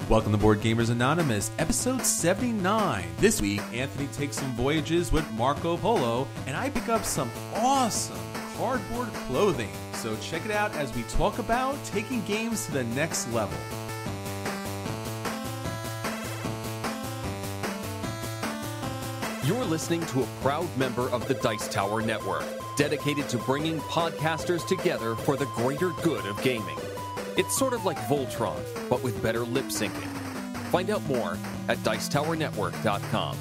Welcome to Board Gamers Anonymous, episode 79. This week, Anthony takes some voyages with Marco Polo, and I pick up some awesome cardboard clothing. So check it out as we talk about taking games to the next level. You're listening to a proud member of the Dice Tower Network, dedicated to bringing podcasters together for the greater good of gaming. It's sort of like Voltron, but with better lip syncing. Find out more at Dicetowernetwork.com.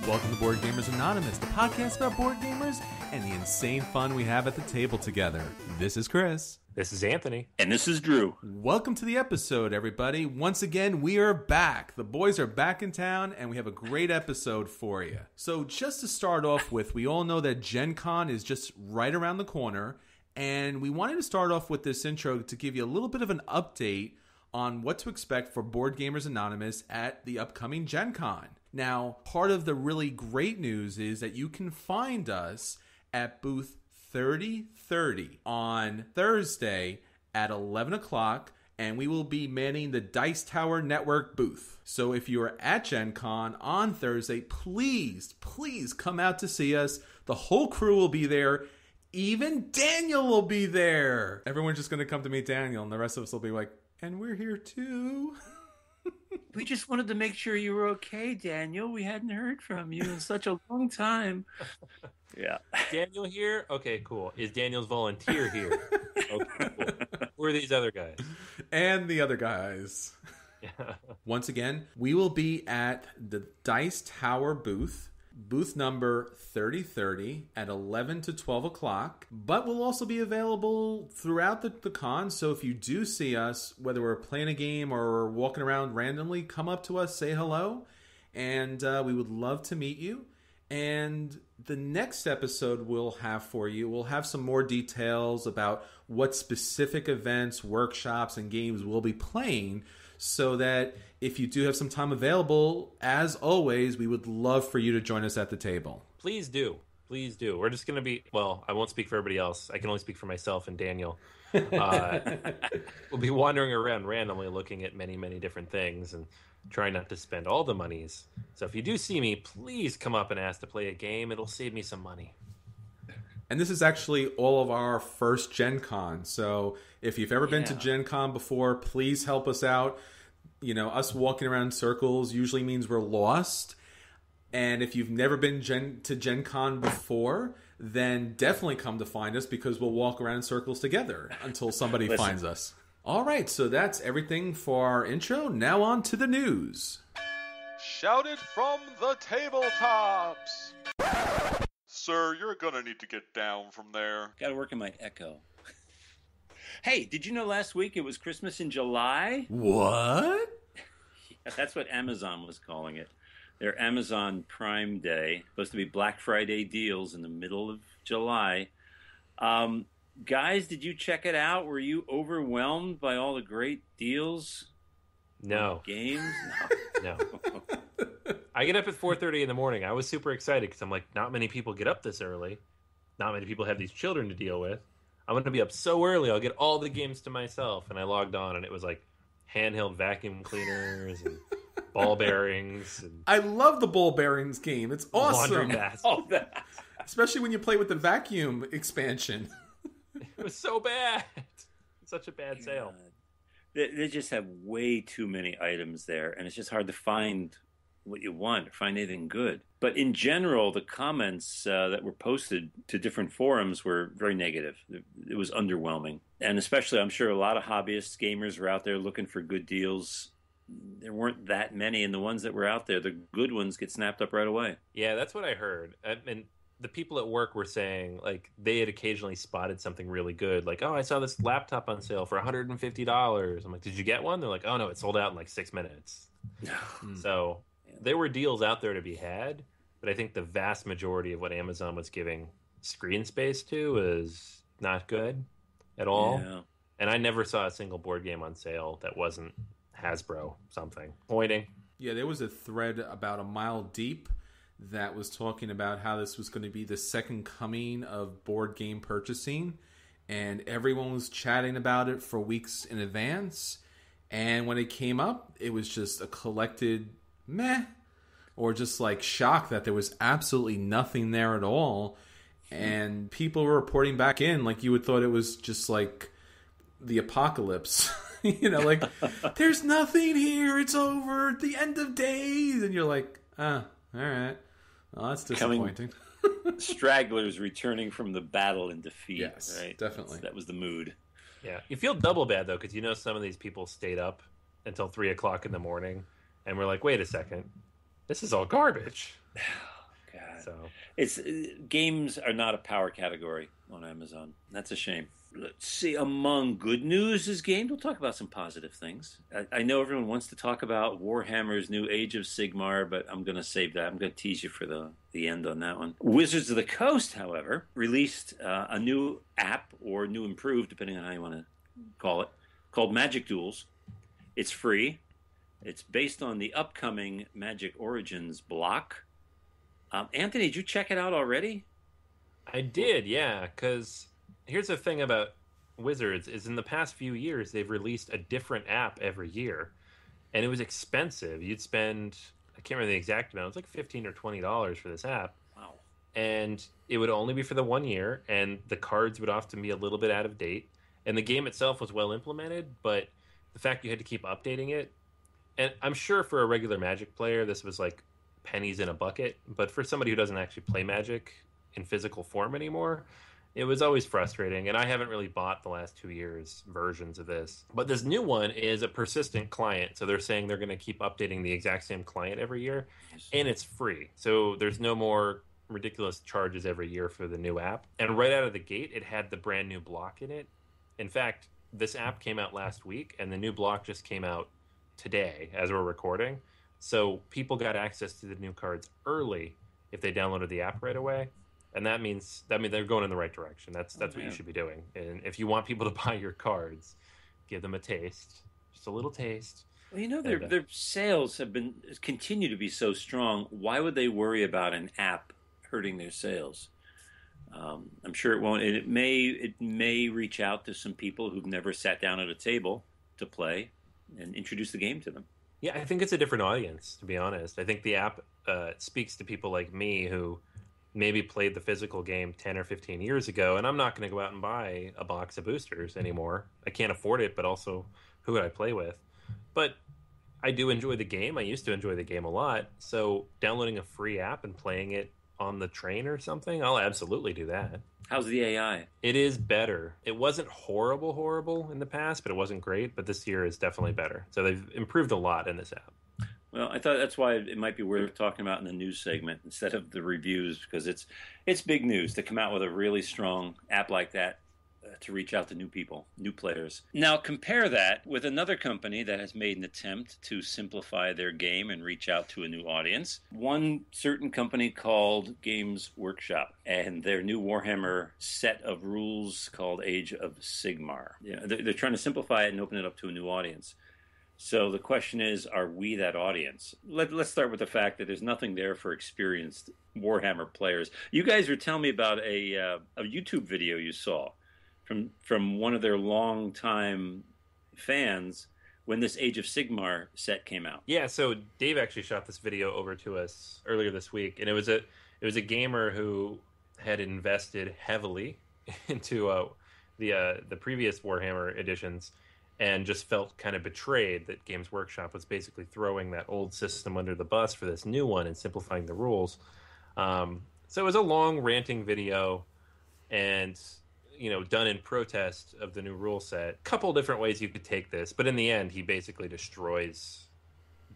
Welcome to Board Gamers Anonymous, the podcast about board gamers and the insane fun we have at the table together. This is Chris. This is Anthony. And this is Drew. Welcome to the episode, everybody. Once again, we are back. The boys are back in town, and we have a great episode for you. So just to start off with, we all know that Gen Con is just right around the corner, and we wanted to start off with this intro to give you a little bit of an update on what to expect for Board Gamers Anonymous at the upcoming Gen Con. Now, part of the really great news is that you can find us at booth 3030 on Thursday at 11 o'clock, and we will be manning the Dice Tower Network booth. So if you are at Gen Con on Thursday, please come out to see us. The whole crew will be there. Even Daniel will be there. Everyone's just going to come to meet Daniel, and the rest of us will be like, and we're here too. We just wanted to make sure you were okay, Daniel. We hadn't heard from you in such a long time. Yeah. Daniel here? Okay, cool. Is Daniel's volunteer here? Okay, cool. Who are these other guys? And the other guys. Yeah. Once again, we will be at the Dice Tower booth number 3030 at 11 to 12 o'clock, but we'll also be available throughout the con. So if you do see us, whether we're playing a game or walking around randomly, come up to us, say hello, and we would love to meet you. And the next episode we'll have for you, we'll have some more details about what specific events, workshops, and games we'll be playing, so that if you do have some time available, as always, we would love for you to join us at the table. Please do. Please do. We're just going to be, well, I won't speak for everybody else. I can only speak for myself and Daniel. We'll be wandering around randomly looking at many, many different things and trying not to spend all the monies. So if you do see me, please come up and ask to play a game. It'll save me some money. And this is actually all of our first Gen Con. So if you've ever been to Gen Con before, please help us out. You know, us walking around in circles usually means we're lost. And if you've never been to Gen Con before, then definitely come to find us, because we'll walk around in circles together until somebody finds us. All right, so that's everything for our intro. Now on to the news. Shouted from the tabletops! Sir, you're gonna need to get down from there. Gotta work on my echo. Hey, did you know last week it was Christmas in July? What? Yeah, that's what Amazon was calling it. Their Amazon Prime Day, supposed to be Black Friday deals in the middle of July. Guys, did you check it out? Were you overwhelmed by all the great deals? No. Games? No. I get up at 4:30 in the morning. I was super excited because I'm like, not many people get up this early. Not many people have these children to deal with. I'm going to be up so early, I'll get all the games to myself. And I logged on, and it was like handheld vacuum cleaners and ball bearings. And I love the ball bearings game. It's awesome. Laundry baskets. Oh, that. Especially when you play with the vacuum expansion. It was so bad. Such a bad sale. They just have way too many items there, and it's just hard to find what you want or find anything good. But in general, the comments that were posted to different forums were very negative. It was underwhelming. And especially, I'm sure a lot of hobbyists, gamers were out there looking for good deals. There weren't that many, and the ones that were out there, the good ones, get snapped up right away. Yeah, that's what I heard. And the people at work were saying, like, they had occasionally spotted something really good. Like, oh, I saw this laptop on sale for $150. I'm like, did you get one? They're like, oh, no, it sold out in like 6 minutes. So there were deals out there to be had, but I think the vast majority of what Amazon was giving screen space to is not good at all. Yeah. And I never saw a single board game on sale that wasn't Hasbro something. Pointing. Yeah, there was a thread about a mile deep that was talking about how this was going to be the second coming of board game purchasing, and everyone was chatting about it for weeks in advance. And when it came up, it was just a collected meh, or just like shock that there was absolutely nothing there at all. And people were reporting back in like you would thought it was just like the apocalypse. Like, there's nothing here. It's over. The end of days. And you're like, all right. Well, that's disappointing. Stragglers returning from the battle in defeat. Yes, right? definitely. That was the mood. Yeah, you feel double bad though, because some of these people stayed up until 3:00 in the morning, and we're like, wait a second, this is all garbage. God, so it's games are not a power category on Amazon. That's a shame. Let's see. Among good news is games. We'll talk about some positive things. I know everyone wants to talk about Warhammer's new Age of Sigmar, but I'm going to save that. I'm going to tease you for the end on that one. Wizards of the Coast, however, released a new app, or new improved, depending on how you want to call it, called Magic Duels. It's free. It's based on the upcoming Magic Origins block. Anthony, did you check it out already? I did, yeah, because here's the thing about Wizards is in the past few years, they've released a different app every year, and it was expensive. You'd spend, I can't remember the exact amount, it was like $15 or $20 for this app. Wow. And it would only be for the 1 year, and the cards would often be a little bit out of date. And the game itself was well implemented, but the fact you had to keep updating it, and I'm sure for a regular Magic player, this was like pennies in a bucket, but for somebody who doesn't actually play Magic in physical form anymore, it was always frustrating, and I haven't really bought the last 2 years versions of this. But this new one is a persistent client, so they're saying they're going to keep updating the exact same client every year, and it's free. So there's no more ridiculous charges every year for the new app. And right out of the gate, it had the brand new block in it. In fact, this app came out last week, and the new block just came out today as we're recording. So people got access to the new cards early if they downloaded the app right away. And that means they're going in the right direction. That's what you should be doing. And if you want people to buy your cards, give them a taste, just a little taste. Well, their sales continue to be so strong. Why would they worry about an app hurting their sales? I'm sure it won't. It may reach out to some people who've never sat down at a table to play and introduce the game to them. Yeah, I think it's a different audience, to be honest. I think the app speaks to people like me who maybe played the physical game 10 or 15 years ago, and I'm not going to go out and buy a box of boosters anymore. I can't afford it, but also who would I play with? But I do enjoy the game. I used to enjoy the game a lot. So downloading a free app and playing it on the train or something, I'll absolutely do that. How's the AI? It is better. It wasn't horrible in the past, but it wasn't great. But this year is definitely better. So they've improved a lot in this app. Well, I thought that's why it might be worth talking about in the news segment instead of the reviews, because it's big news to come out with a really strong app like that to reach out to new people, new players. Now compare that with another company that has made an attempt to simplify their game and reach out to a new audience. One certain company called Games Workshop, and their new Warhammer set of rules called Age of Sigmar. They're trying to simplify it and open it up to a new audience. So the question is, are we that audience? Let's start with the fact that there's nothing there for experienced Warhammer players. You guys were telling me about a YouTube video you saw from one of their longtime fans when this Age of Sigmar set came out. Yeah, so Dave actually shot this video over to us earlier this week, and it was a gamer who had invested heavily into the previous Warhammer editions, and just felt kind of betrayed that Games Workshop was basically throwing that old system under the bus for this new one and simplifying the rules. So it was a long ranting video, and done in protest of the new rule set. Couple different ways you could take this, but in the end, he basically destroys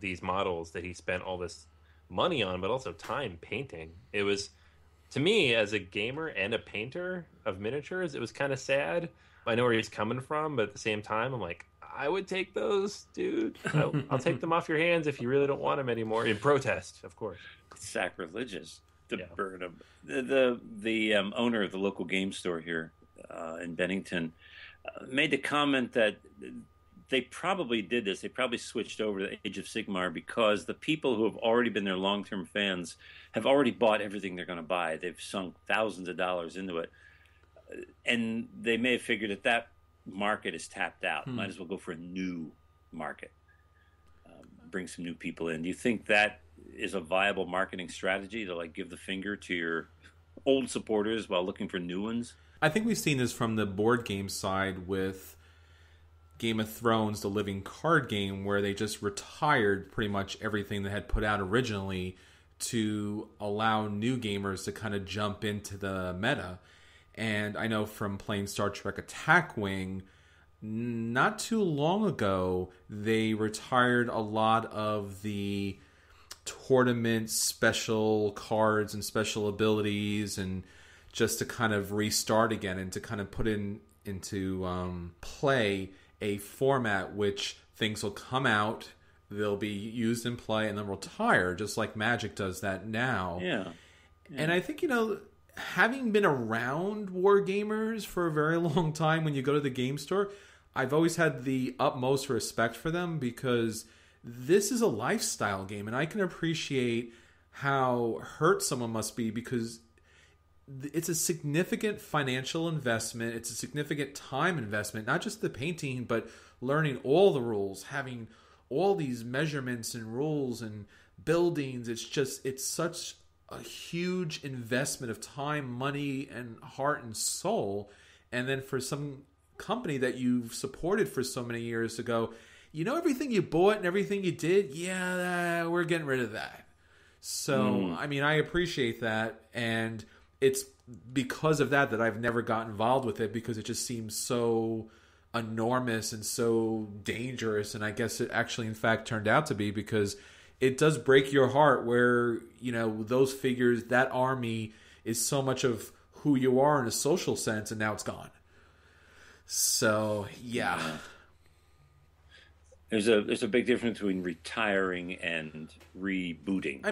these models that he spent all this money on, but also time painting. It was, to me, as a gamer and a painter of miniatures, it was kind of sad. I know where he's coming from, but at the same time, I'm like, I would take those, dude. I'll take them off your hands if you really don't want them anymore. In protest, of course. It's sacrilegious to burn them. The owner of the local game store here in Bennington made the comment that they probably did this. They probably switched over to Age of Sigmar because the people who have already been their long-term fans have already bought everything they're going to buy. They've sunk thousands of dollars into it. And they may have figured that market is tapped out. Might as well go for a new market, bring some new people in. Do you think that is a viable marketing strategy to like give the finger to your old supporters while looking for new ones? I think we've seen this from the board game side with Game of Thrones, the living card game, where they just retired pretty much everything they had put out originally to allow new gamers to kind of jump into the meta. And I know from playing Star Trek Attack Wing, not too long ago, they retired a lot of the tournament special cards and special abilities, and just to kind of restart again and to kind of put into play a format which things will come out, they'll be used in play, and then retire, just like Magic does that now. Yeah. And I think, having been around war gamers for a very long time, when you go to the game store, I've always had the utmost respect for them, because this is a lifestyle game, and I can appreciate how hurt someone must be, because it's a significant financial investment. It's a significant time investment, not just the painting, but learning all the rules, having all these measurements and rules and buildings. It's such a huge investment of time, money, and heart and soul. And then for some company that you've supported for so many years to go, everything you bought and everything you did, we're getting rid of that. So, I appreciate that. And it's because of that I've never got involved with it, because it just seems so enormous and so dangerous. And I guess it actually, in fact, turned out to be, because it does break your heart where, those figures, that army is so much of who you are in a social sense, and now it's gone. So, yeah. There's a big difference between retiring and rebooting.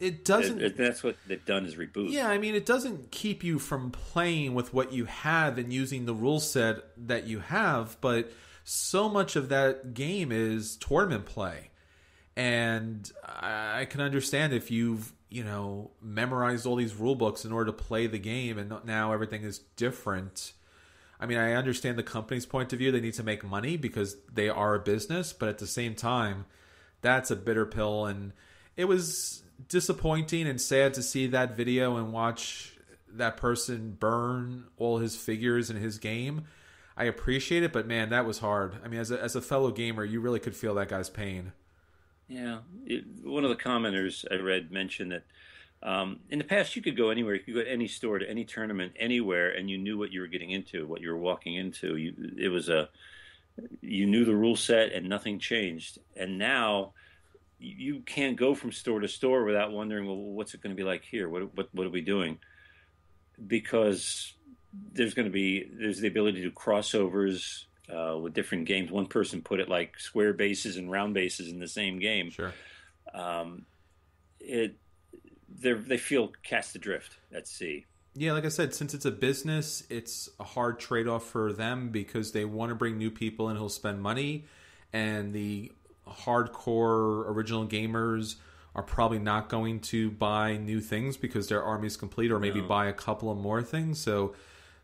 It doesn't... That's what they've done, is reboot. Yeah, it doesn't keep you from playing with what you have and using the rule set that you have, but so much of that game is tournament play. And I can understand if you've, memorized all these rule books in order to play the game, and now everything is different. I understand the company's point of view. They need to make money because they are a business, but at the same time, that's a bitter pill. And it was disappointing and sad to see that video and watch that person burn all his figures in his game. I appreciate it, but man, that was hard. As a fellow gamer, you really could feel that guy's pain. Yeah. One of the commenters I read mentioned that in the past, you could go anywhere. You could go to any store, to any tournament, anywhere, and you knew what you were getting into, what you were walking into. You knew the rule set, and nothing changed. And now you can't go from store to store without wondering, well, what's it going to be like here? What are we doing? Because there's the ability to do crossovers with different games. One person put it like square bases and round bases in the same game. Sure. They feel cast adrift at sea. Yeah, like I said, since it's a business, it's a hard trade-off for them, because they want to bring new people in who'll spend money, and the hardcore original gamers are probably not going to buy new things because their army's complete, or maybe buy a couple of more things. So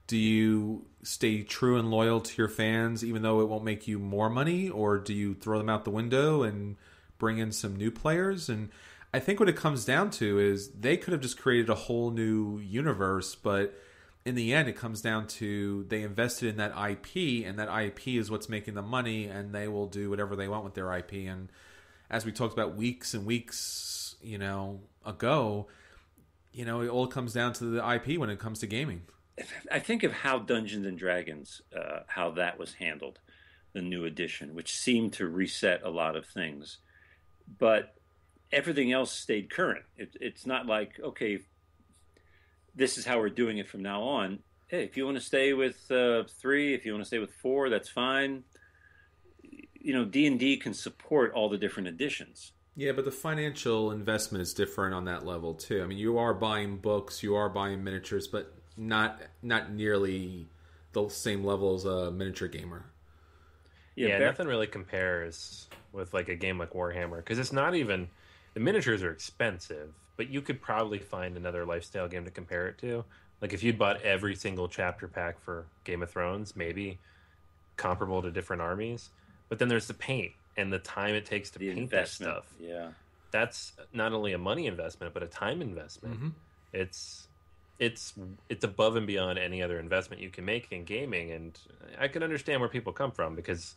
do you stay true and loyal to your fans even though it won't make you more money, or do you throw them out the window and bring in some new players? And I think what it comes down to is they could have just created a whole new universe, but in the end, it comes down to they invested in that IP, and that IP is what's making the money, and they will do whatever they want with their IP. And as we talked about weeks and weeks, ago, it all comes down to the IP when it comes to gaming. I think of how Dungeons and Dragons, how that was handled, the new edition, which seemed to reset a lot of things, but everything else stayed current. It's not like, okay, this is how we're doing it from now on. Hey, if you want to stay with 3, if you want to stay with 4, that's fine. D&D can support all the different editions. Yeah, but the financial investment is different on that level too. You are buying books, you are buying miniatures, but not nearly the same level as a miniature gamer. Yeah, nothing really compares with like a game like Warhammer, because it's not even, the miniatures are expensive, but you could probably find another lifestyle game to compare it to. Like if you'd bought every single chapter pack for Game of Thrones, maybe comparable to different armies. But then there's the paint and the time it takes to paint that stuff. Yeah. That's not only a money investment, but a time investment. Mm-hmm. It's above and beyond any other investment you can make in gaming. And I can understand where people come from, because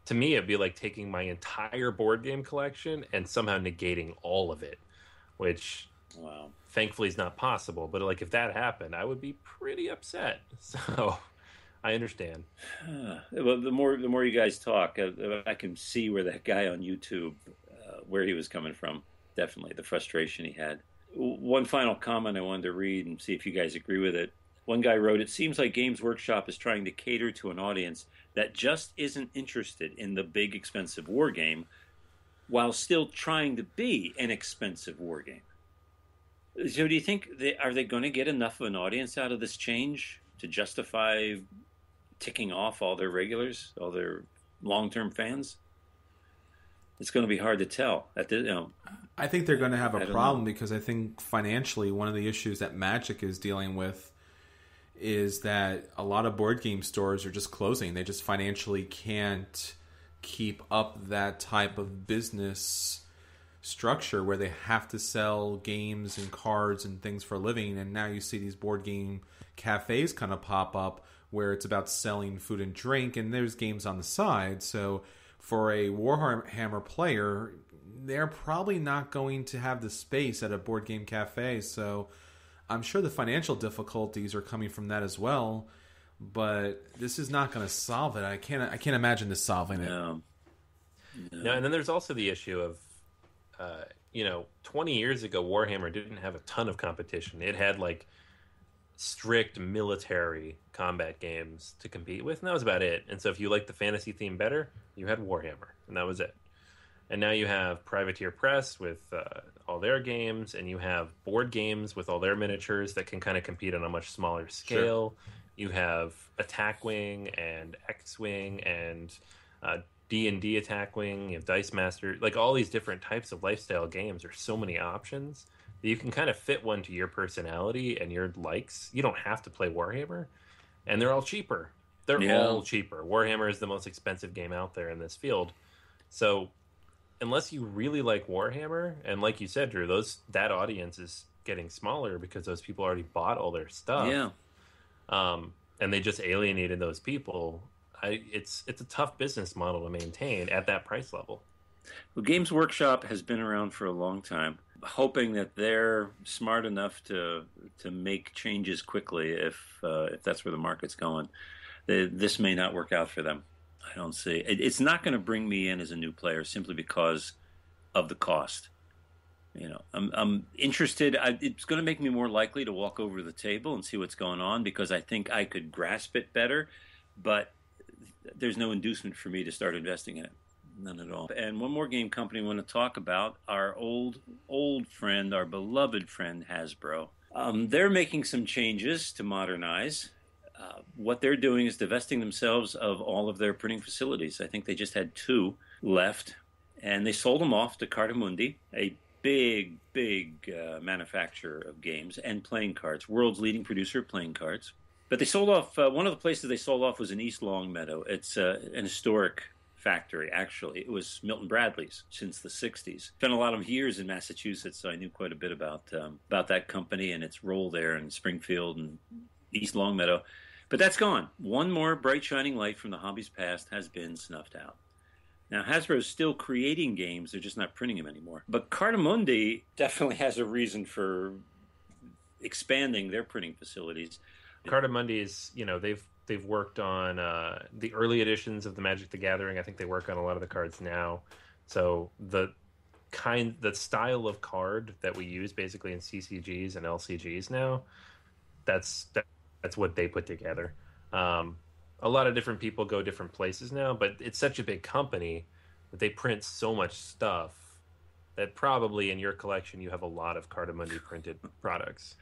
to me, it'd be like taking my entire board game collection and somehow negating all of it, which thankfully is not possible. But like, if that happened, I would be pretty upset. So I understand. Well, the more you guys talk, I can see where that guy on YouTube, where he was coming from. Definitely the frustration he had. One final comment I wanted to read and see if you guys agree with it. One guy wrote, "It seems like Games Workshop is trying to cater to an audience that just isn't interested in the big, expensive war game, while still trying to be an expensive war game." So do you think, are they going to get enough of an audience out of this change to justify ticking off all their regulars, all their long-term fans? It's going to be hard to tell. I think they're going to have a problem because I think financially one of the issues that Magic is dealing with is that a lot of board game stores are just closing. They just financially can't keep up that type of business structure where they have to sell games and cards and things for a living. And now you see these board game cafes kind of pop up where it's about selling food and drink, and there's games on the side. So for a Warhammer player, they're probably not going to have the space at a board game cafe. So I'm sure the financial difficulties are coming from that as well. But this is not going to solve it. I can't imagine this solving it. No. No, and then there's also the issue of, 20 years ago, Warhammer didn't have a ton of competition. It had like strict military combat games to compete with, and that was about it. And so if you liked the fantasy theme better, you had Warhammer, and that was it. And now you have Privateer Press with all their games, and you have board games with all their miniatures that can kind of compete on a much smaller scale. Sure. You have Attack Wing and X-Wing and D&D Attack Wing. You have Dice Master. Like, all these different types of lifestyle games. There's so many options that you can kind of fit one to your personality and your likes. You don't have to play Warhammer, and they're all cheaper. They're all cheaper. Warhammer is the most expensive game out there in this field. So unless you really like Warhammer, and like you said, Drew, that audience is getting smaller because those people already bought all their stuff. Yeah. And they just alienated those people. It's a tough business model to maintain at that price level. Well, Games Workshop has been around for a long time, hoping that they're smart enough to make changes quickly if that's where the market's going. This may not work out for them. I don't see. It's not going to bring me in as a new player simply because of the cost. I'm interested. It's going to make me more likely to walk over to the table and see what's going on because I think I could grasp it better, but there's no inducement for me to start investing in it. None at all. And one more game company I want to talk about, our old friend, our beloved friend, Hasbro. They're making some changes to modernize. What they're doing is divesting themselves of all of their printing facilities. I think they just had 2 left, and they sold them off to Cartamundi, a big manufacturer of games and playing cards, world's leading producer of playing cards. But they sold off, one of the places they sold off was in East Longmeadow. It's an historic factory, actually. It was Milton Bradley's since the 60s. Spent a lot of years in Massachusetts, so I knew quite a bit about that company and its role there in Springfield and East Longmeadow. But that's gone. One more bright shining light from the hobby's past has been snuffed out. Now, Hasbro is still creating games. They're just not printing them anymore. But Cartamundi definitely has a reason for expanding their printing facilities. Cartamundi is, they've worked on the early editions of the Magic the Gathering. I think they work on a lot of the cards now. So the style of card that we use basically in CCGs and LCGs now, that's what they put together. A lot of different people go different places now, but it's such a big company that they print so much stuff that probably in your collection you have a lot of Cartamundi printed products.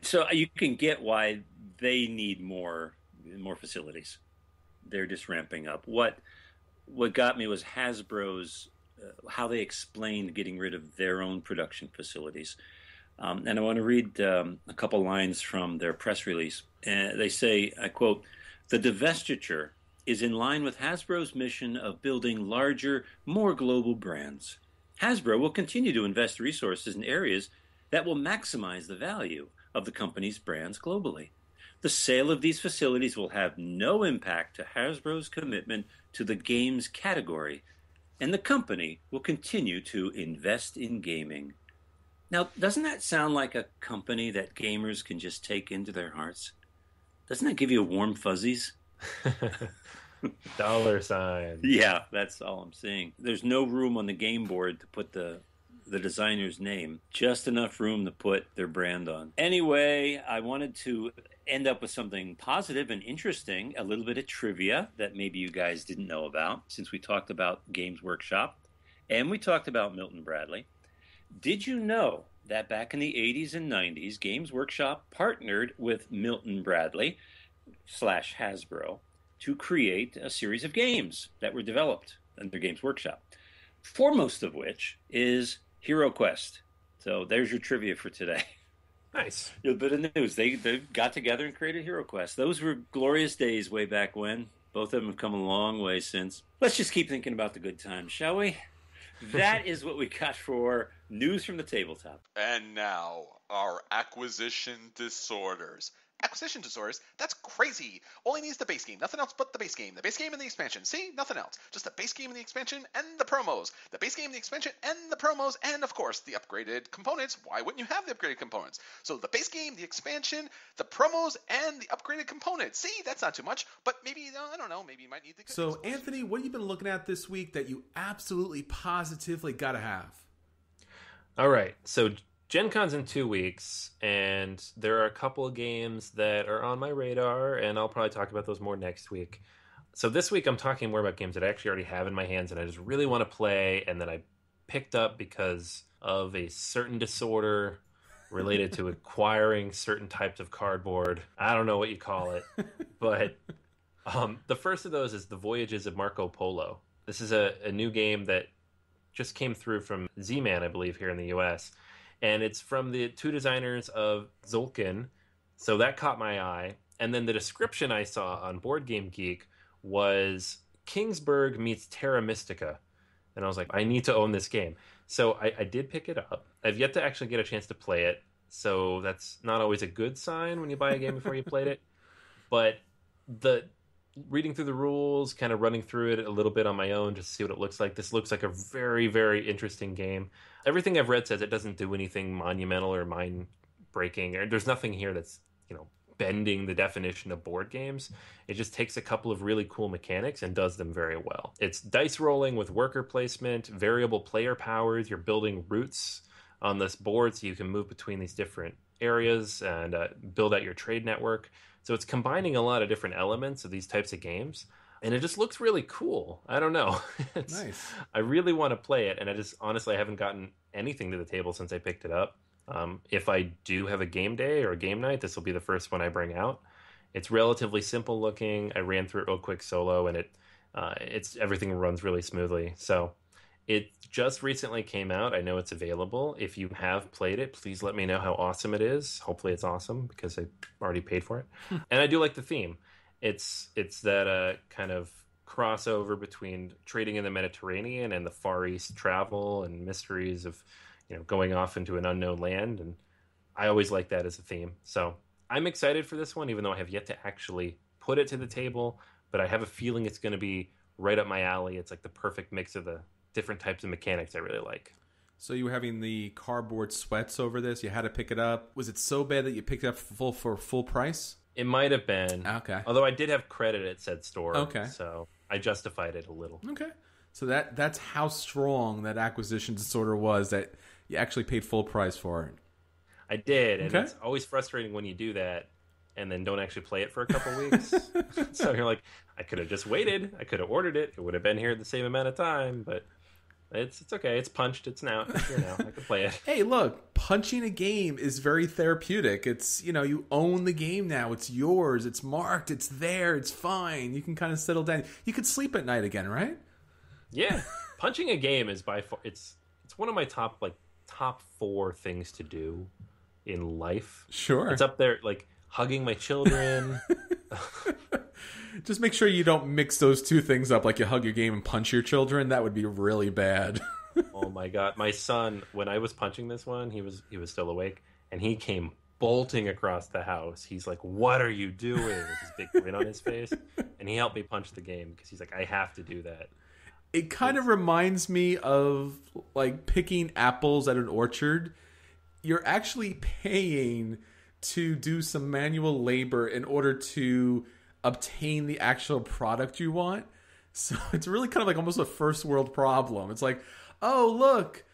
So you can get why they need more facilities. They're just ramping up. What got me was Hasbro's how they explained getting rid of their own production facilities. And I want to read a couple lines from their press release. They say, I quote, "The divestiture is in line with Hasbro's mission of building larger, more global brands. Hasbro will continue to invest resources in areas that will maximize the value of the company's brands globally. The sale of these facilities will have no impact to Hasbro's commitment to the games category, and the company will continue to invest in gaming. Now, doesn't that sound like a company that gamers can just take into their hearts? Doesn't that give you warm fuzzies? Dollar sign. Yeah, that's all I'm seeing. There's no room on the game board to put the designer's name, just enough room to put their brand on. Anyway, I wanted to end up with something positive and interesting, a little bit of trivia that maybe you guys didn't know about, since we talked about Games Workshop and we talked about Milton Bradley. Did you know that back in the 80s and 90s, Games Workshop partnered with Milton Bradley / Hasbro to create a series of games that were developed under Games Workshop, foremost of which is Hero Quest. So there's your trivia for today. Nice. A bit of news. They got together and created Hero Quest. Those were glorious days way back when. Both of them have come a long way since. Let's just keep thinking about the good times, shall we? That is what we got for news from the tabletop. And now, our acquisition disorders. Acquisition disorders? That's crazy. All he needs is the base game. Nothing else but the base game. The base game and the expansion. See? Nothing else. Just the base game and the expansion and the promos. The base game, the expansion, and the promos, and of course, the upgraded components. Why wouldn't you have the upgraded components? So the base game, the expansion, the promos, and the upgraded components. See? That's not too much, but maybe, I don't know, maybe you might need the... So, Anthony, what have you been looking at this week that you absolutely, positively gotta have? All right, so Gen Con's in 2 weeks, and there are a couple of games that are on my radar, and I'll probably talk about those more next week. So this week I'm talking more about games that I actually already have in my hands and I just really want to play, and that I picked up because of a certain disorder related to acquiring certain types of cardboard. I don't know what you call it, but the first of those is The Voyages of Marco Polo. This is a new game that just came through from Z-Man, I believe, here in the US. And it's from the 2 designers of Tzolk'in, so that caught my eye. And then the description I saw on Board Game Geek was Kingsburg meets Terra Mystica. And I was like, I need to own this game. So I did pick it up. I've yet to actually get a chance to play it, so that's not always a good sign when you buy a game before you played it. But reading through the rules, kind of running through it a little bit on my own just to see what it looks like. This looks like a very, very interesting game. Everything I've read says it doesn't do anything monumental or mind-breaking. There's nothing here that's, bending the definition of board games. It just takes a couple of really cool mechanics and does them very well. It's dice rolling with worker placement, variable player powers. You're building routes on this board so you can move between these different areas and build out your trade network. So it's combining a lot of different elements of these types of games, and it just looks really cool. I don't know. Nice. I really want to play it, and honestly, I haven't gotten anything to the table since I picked it up. If I do have a game day or a game night, this will be the first one I bring out. It's relatively simple looking. I ran through it real quick solo, and everything runs really smoothly. So it just recently came out. I know it's available. If you have played it, please let me know how awesome it is. Hopefully it's awesome because I already paid for it. And I do like the theme. It's that kind of crossover between trading in the Mediterranean and the Far East travel and mysteries of going off into an unknown land. And I always like that as a theme. So I'm excited for this one, even though I have yet to actually put it to the table. But I have a feeling it's going to be right up my alley. It's like the perfect mix of the different types of mechanics I really like. So you were having the cardboard sweats over this. You had to pick it up. Was it so bad that you picked it up for full price? It might have been. Okay. Although I did have credit at said store. Okay. So I justified it a little. Okay. So that's how strong that acquisition disorder was, that you actually paid full price for it. I did. And okay. It's always frustrating when you do that and then don't actually play it for a couple weeks. So you're like, I could have just waited. I could have ordered it. It would have been here the same amount of time, but it's okay. It's punched. It's now. It's here now. I can play it. Hey, look, punching a game is very therapeutic. It's, you own the game now. It's yours. It's marked. It's there. It's fine. You can kind of settle down. You could sleep at night again, right? Yeah. Punching a game is by far, it's one of my top 4 things to do in life. Sure. It's up there, like hugging my children, Just make sure you don't mix those two things up, like you hug your game and punch your children. That would be really bad. Oh my god, my son! When I was punching this one, he was still awake, and he came bolting across the house. He's like, "What are you doing?" With his big grin on his face, and he helped me punch the game because he's like, "I have to do that." It kind of reminds me of like picking apples at an orchard. You're actually paying to do some manual labor in order to obtain the actual product you want. So it's really kind of like almost a first world problem. It's like, oh, look,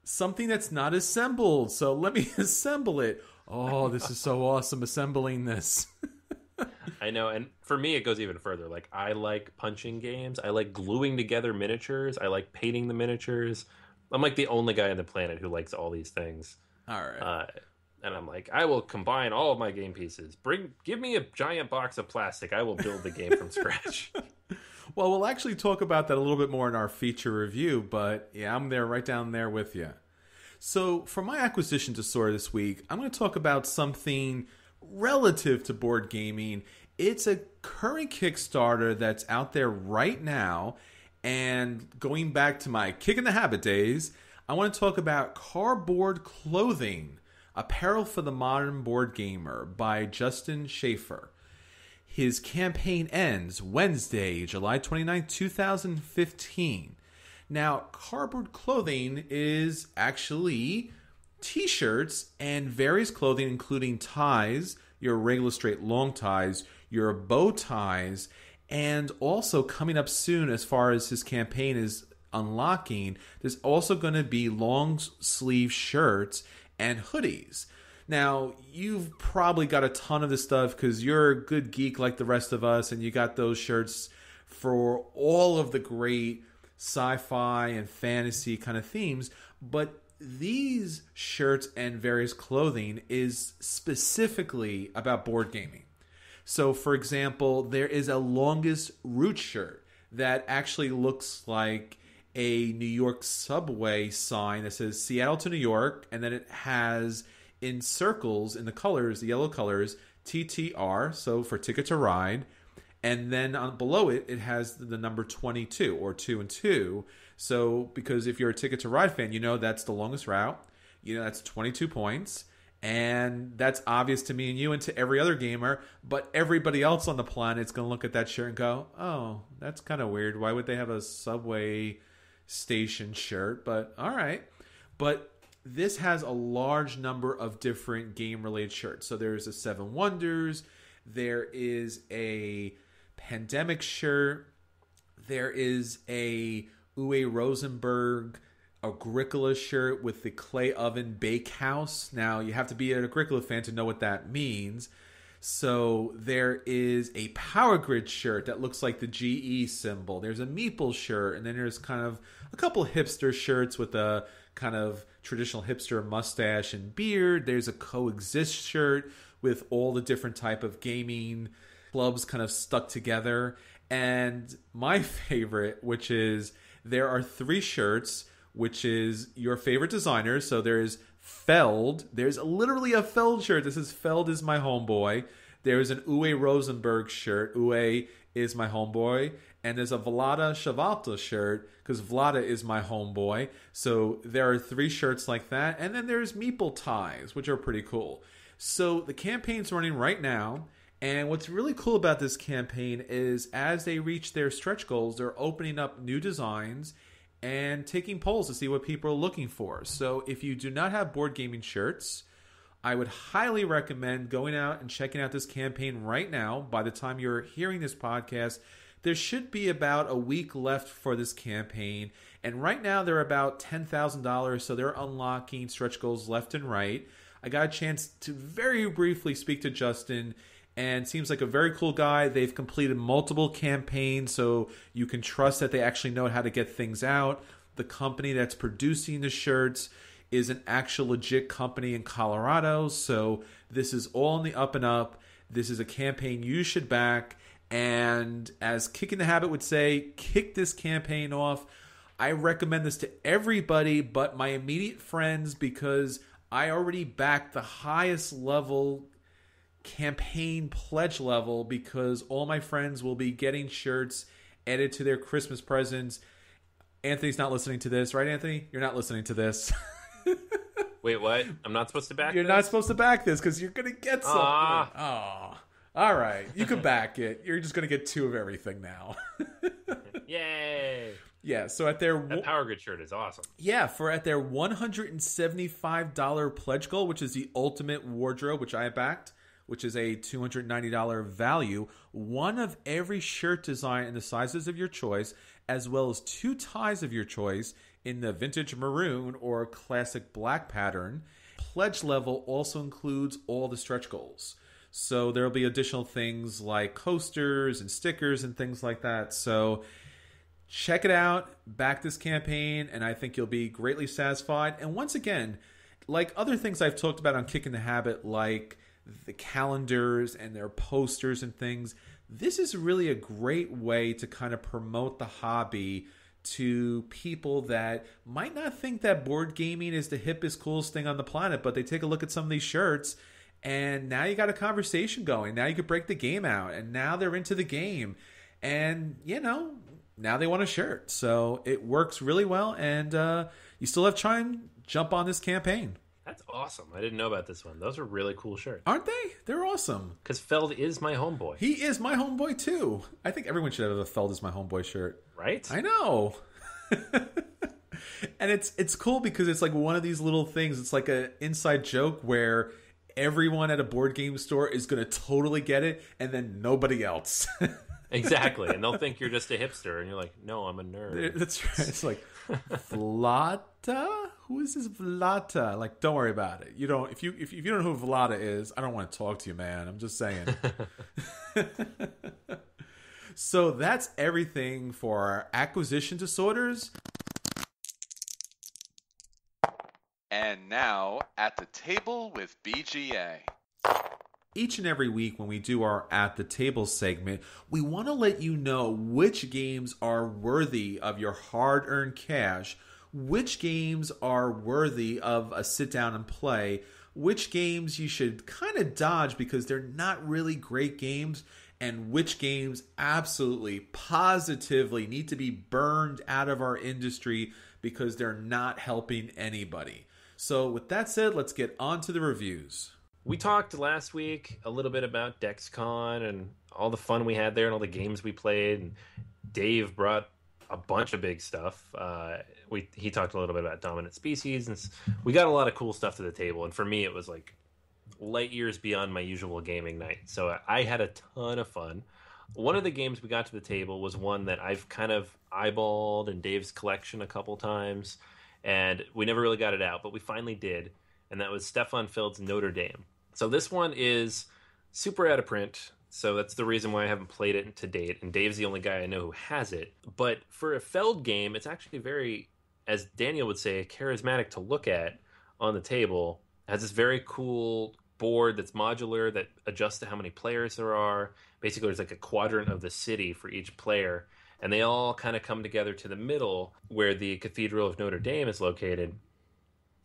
something that's not assembled. So let me assemble it. Oh, this is so awesome assembling this. I know, and for me, it goes even further. Like, I like punching games. I like gluing together miniatures. I like painting the miniatures. I'm like the only guy on the planet who likes all these things. All right. And I'm like, I will combine all of my game pieces. Give me a giant box of plastic. I will build the game from scratch. Well, we'll actually talk about that a little bit more in our feature review, but yeah, I'm there right down there with you. So for my acquisition disorder this week, I'm going to talk about something relative to board gaming. It's a current Kickstarter that's out there right now, and going back to my Kick in the Habit days, I want to talk about Cardboard Clothing, Apparel for the Modern Board Gamer by Justin Schaefer. His campaign ends Wednesday, July 29, 2015. Now, Cardboard Clothing is actually t-shirts and various clothing, including ties, your regular straight long ties, your bow ties, and also coming up soon as far as his campaign is unlocking, there's also going to be long sleeve shirts and hoodies. Now, you've probably got a ton of this stuff because you're a good geek like the rest of us, and you got those shirts for all of the great sci-fi and fantasy kind of themes. But these shirts and various clothing is specifically about board gaming. So, for example, there is a longest route shirt that actually looks like a New York subway sign that says Seattle to New York, and then it has in circles in the colors, the yellow colors, TTR, so for Ticket to Ride, and then below it, it has the number 22 or 2 and 2. So because if you're a Ticket to Ride fan, you know that's the longest route. You know that's 22 points. And that's obvious to me and you and to every other gamer. But everybody else on the planet is going to look at that shirt and go, oh, that's kind of weird. Why would they have a subway station shirt? But all right. But this has a large number of different game-related shirts. So there's a Seven Wonders. There is a Pandemic shirt. There is a Uwe Rosenberg Agricola shirt with the clay oven bakehouse. Now, you have to be an Agricola fan to know what that means. So there is a Power Grid shirt that looks like the GE symbol. There's a Meeple shirt, and then there's kind of a couple hipster shirts with a kind of traditional hipster mustache and beard. There's a Coexist shirt with all the different type of gaming clubs kind of stuck together. And my favorite, which is there are 3 shirts, which is your favorite designers. So there's Feld. There's literally a Feld shirt. This is Feld is my homeboy. There's an Uwe Rosenberg shirt. Uwe is my homeboy. And there's a Vlada Shavalta shirt because Vlada is my homeboy. So there are 3 shirts like that. And then there's Meeple ties, which are pretty cool. So the campaign's running right now. And what's really cool about this campaign is as they reach their stretch goals, they're opening up new designs and taking polls to see what people are looking for. So if you do not have board gaming shirts, I would highly recommend going out and checking out this campaign right now. By the time you're hearing this podcast, there should be about a week left for this campaign. And right now they're about $10,000, so they're unlocking stretch goals left and right. I got a chance to very briefly speak to Justin, and seems like a very cool guy. They've completed multiple campaigns, so you can trust that they actually know how to get things out. The company that's producing the shirts is an actual legit company in Colorado, so this is all in the up and up. This is a campaign you should back, and as Kick in the Habit would say, kick this campaign off. I recommend this to everybody but my immediate friends because I already backed the highest level campaign pledge level because all my friends will be getting shirts added to their Christmas presents. Anthony's not listening to this, right, Anthony? You're not listening to this. Wait, what? I'm not supposed to back You're this? not supposed to back this because you're going to get something. Oh, all right. You can back it. You're just going to get 2 of everything now. Yay! Yeah, so at their... That Power Grid shirt is awesome. Yeah, at their $175 pledge goal, which is the ultimate wardrobe, which I backed, which is a $290 value, 1 of every shirt design in the sizes of your choice, as well as 2 ties of your choice in the vintage maroon or classic black pattern. Pledge level also includes all the stretch goals. So there'll be additional things like coasters and stickers and things like that. So check it out, back this campaign, and I think you'll be greatly satisfied. And once again, like other things I've talked about on Kicking the Habit, like the calendars and their posters and things, this is really a great way to kind of promote the hobby to people that might not think that board gaming is the hippest, coolest thing on the planet, but they take a look at some of these shirts, and now you got a conversation going. Now you could break the game out, and now they're into the game, and, you know, now they want a shirt. So it works really well, and you still have time. Jump on this campaign. That's awesome. I didn't know about this one. Those are really cool shirts. Aren't they? They're awesome. Because Feld is my homeboy. He is my homeboy, too. I think everyone should have a Feld is my homeboy shirt. Right? I know. And it's cool because it's like one of these little things. It's like an inside joke where everyone at a board game store is going to totally get it, and then nobody else. Exactly. And they'll think you're just a hipster, and you're like, no, I'm a nerd. That's right. It's like, Vlada? Who is this Vlada? Like, don't worry about it. You don't. If you don't know who Vlada is, I don't want to talk to you, man. I'm just saying. So that's everything for our acquisition disorders. And now, at the table with BGA. Each and every week when we do our At the Table segment, we want to let you know which games are worthy of your hard-earned cash, which games are worthy of a sit-down and play, which games you should kind of dodge because they're not really great games, and which games absolutely, positively need to be burned out of our industry because they're not helping anybody. So with that said, let's get on to the reviews. We talked last week a little bit about DexCon and all the fun we had there and all the games we played. And Dave brought a bunch of big stuff. He talked a little bit about Dominant Species, and we got a lot of cool stuff to the table. And for me, it was like light years beyond my usual gaming night. So I had a ton of fun. One of the games we got to the table was one that I've kind of eyeballed in Dave's collection a couple times, and we never really got it out, but we finally did. And that was Stefan Feld's Notre Dame. So this one is super out of print, so that's the reason why I haven't played it to date, and Dave's the only guy I know who has it. But for a Feld game, it's actually very, as Daniel would say, charismatic to look at on the table. It has this very cool board that's modular that adjusts to how many players there are. Basically, there's like a quadrant of the city for each player, and they all kind of come together to the middle where the Cathedral of Notre Dame is located.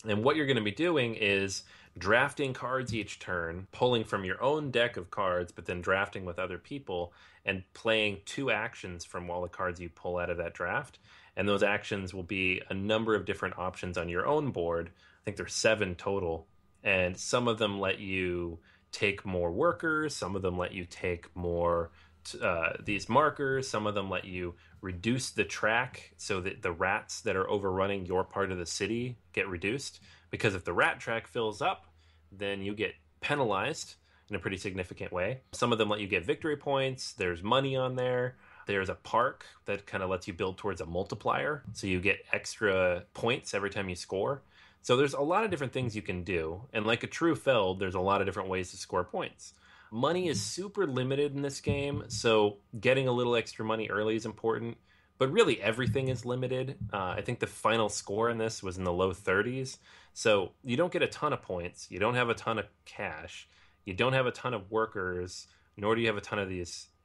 And what you're going to be doing is drafting cards each turn, pulling from your own deck of cards, but then drafting with other people and playing 2 actions from all the cards you pull out of that draft. And those actions will be a number of different options on your own board. I think there's 7 total. And some of them let you take more workers. Some of them let you take more these markers. Some of them let you reduce the track so that the rats that are overrunning your part of the city get reduced. Because if the rat track fills up, then you get penalized in a pretty significant way. Some of them let you get victory points. There's money on there. There's a park that kind of lets you build towards a multiplier. So you get extra points every time you score. So there's a lot of different things you can do. And like a true Feld, there's a lot of different ways to score points. Money is super limited in this game, so getting a little extra money early is important. But really, everything is limited. I think the final score in this was in the low 30s. So you don't get a ton of points. You don't have a ton of cash. You don't have a ton of workers, nor do you have a ton of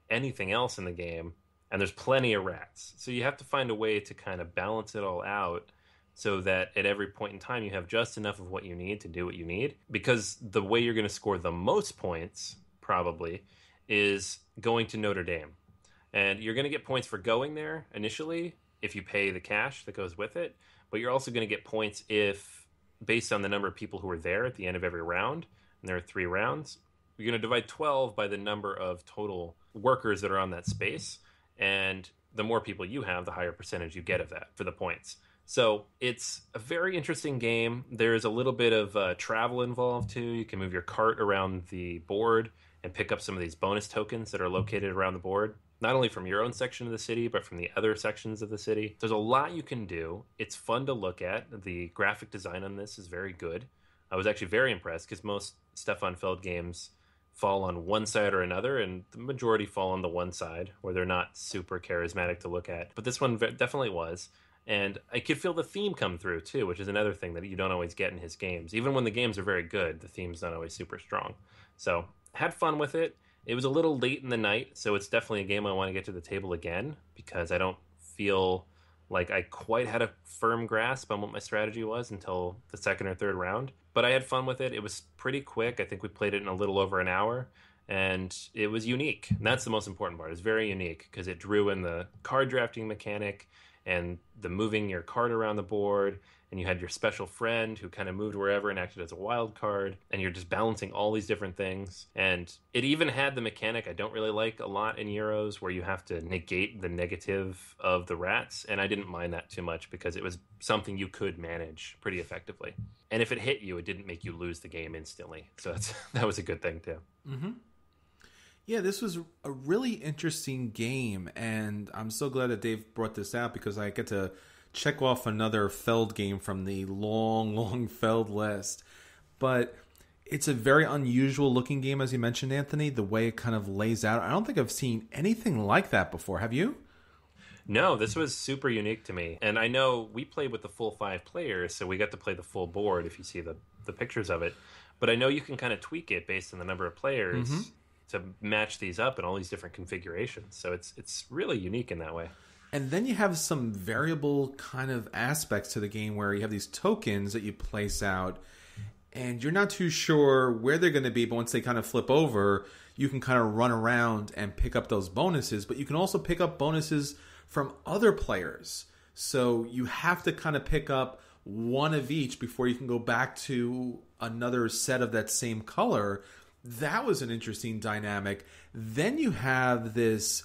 anything else in the game. And there's plenty of rats. So you have to find a way to kind of balance it all out so that at every point in time you have just enough of what you need to do what you need. Because the way you're going to score the most points probably, is going to Notre Dame. And you're going to get points for going there initially if you pay the cash that goes with it. But you're also going to get points if, based on the number of people who are there at the end of every round, and there are 3 rounds, you're going to divide 12 by the number of total workers that are on that space. And the more people you have, the higher percentage you get of that for the points. So it's a very interesting game. There's a little bit of travel involved too. You can move your cart around the board and pick up some of these bonus tokens that are located around the board, not only from your own section of the city, but from the other sections of the city. There's a lot you can do. It's fun to look at. The graphic design on this is very good. I was actually very impressed because most Stefan Feld games fall on one side or another, and the majority fall on the one side where they're not super charismatic to look at. But this one definitely was. And I could feel the theme come through too, which is another thing that you don't always get in his games. Even when the games are very good, the theme's not always super strong. So had fun with it. It was a little late in the night, so it's definitely a game I want to get to the table again because I don't feel like I quite had a firm grasp on what my strategy was until the second or third round. But I had fun with it. It was pretty quick. I think we played it in a little over an hour, and it was unique. And that's the most important part. It's very unique because it drew in the card drafting mechanic and the moving your card around the board, and you had your special friend who kind of moved wherever and acted as a wild card, and you're just balancing all these different things. And it even had the mechanic I don't really like a lot in Euros, where you have to negate the negative of the rats, and I didn't mind that too much because it was something you could manage pretty effectively. And if it hit you, it didn't make you lose the game instantly. So that was a good thing too. Mm-hmm. Yeah, this was a really interesting game, and I'm so glad that Dave brought this out because I get to check off another Feld game from the long Feld list. But it's a very unusual looking game, as you mentioned, Anthony, the way it kind of lays out. I don't think I've seen anything like that before. Have you? No, this was super unique to me. And I know we played with the full 5 players, so we got to play the full board if you see the pictures of it. But I know you can kind of tweak it based on the number of players to match these up in all these different configurations. So it's really unique in that way. And then you have some variable kind of aspects to the game where you have these tokens that you place out, and you're not too sure where they're going to be, but once they kind of flip over, you can kind of run around and pick up those bonuses. But you can also pick up bonuses from other players. So you have to kind of pick up one of each before you can go back to another set of that same color. That was an interesting dynamic. Then you have this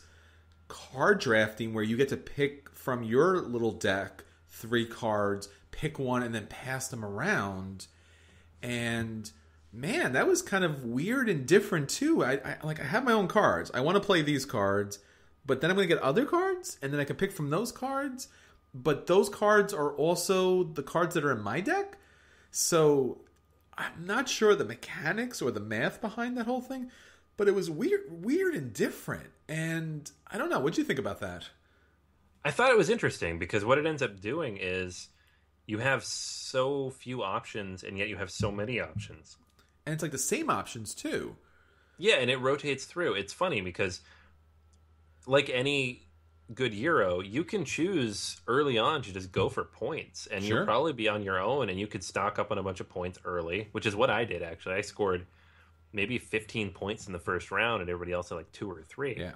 card drafting where you get to pick from your little deck 3 cards, pick one, and then pass them around. And man, that was kind of weird and different too. I have my own cards. I want to play these cards, but then I'm going to get other cards, and then I can pick from those cards. But those cards are also the cards that are in my deck. So I'm not sure the mechanics or the math behind that whole thing, but it was weird and different. And I don't know. What'd you think about that? I thought it was interesting because what it ends up doing is you have so few options, and yet you have so many options. And it's like the same options too. Yeah, and it rotates through. It's funny because like any good Euro, you can choose early on to just go for points, and Sure. You'll probably be on your own, and you could stock up on a bunch of points early, which is what I did actually. I scored maybe 15 points in the first round, and everybody else had like 2 or 3. Yeah.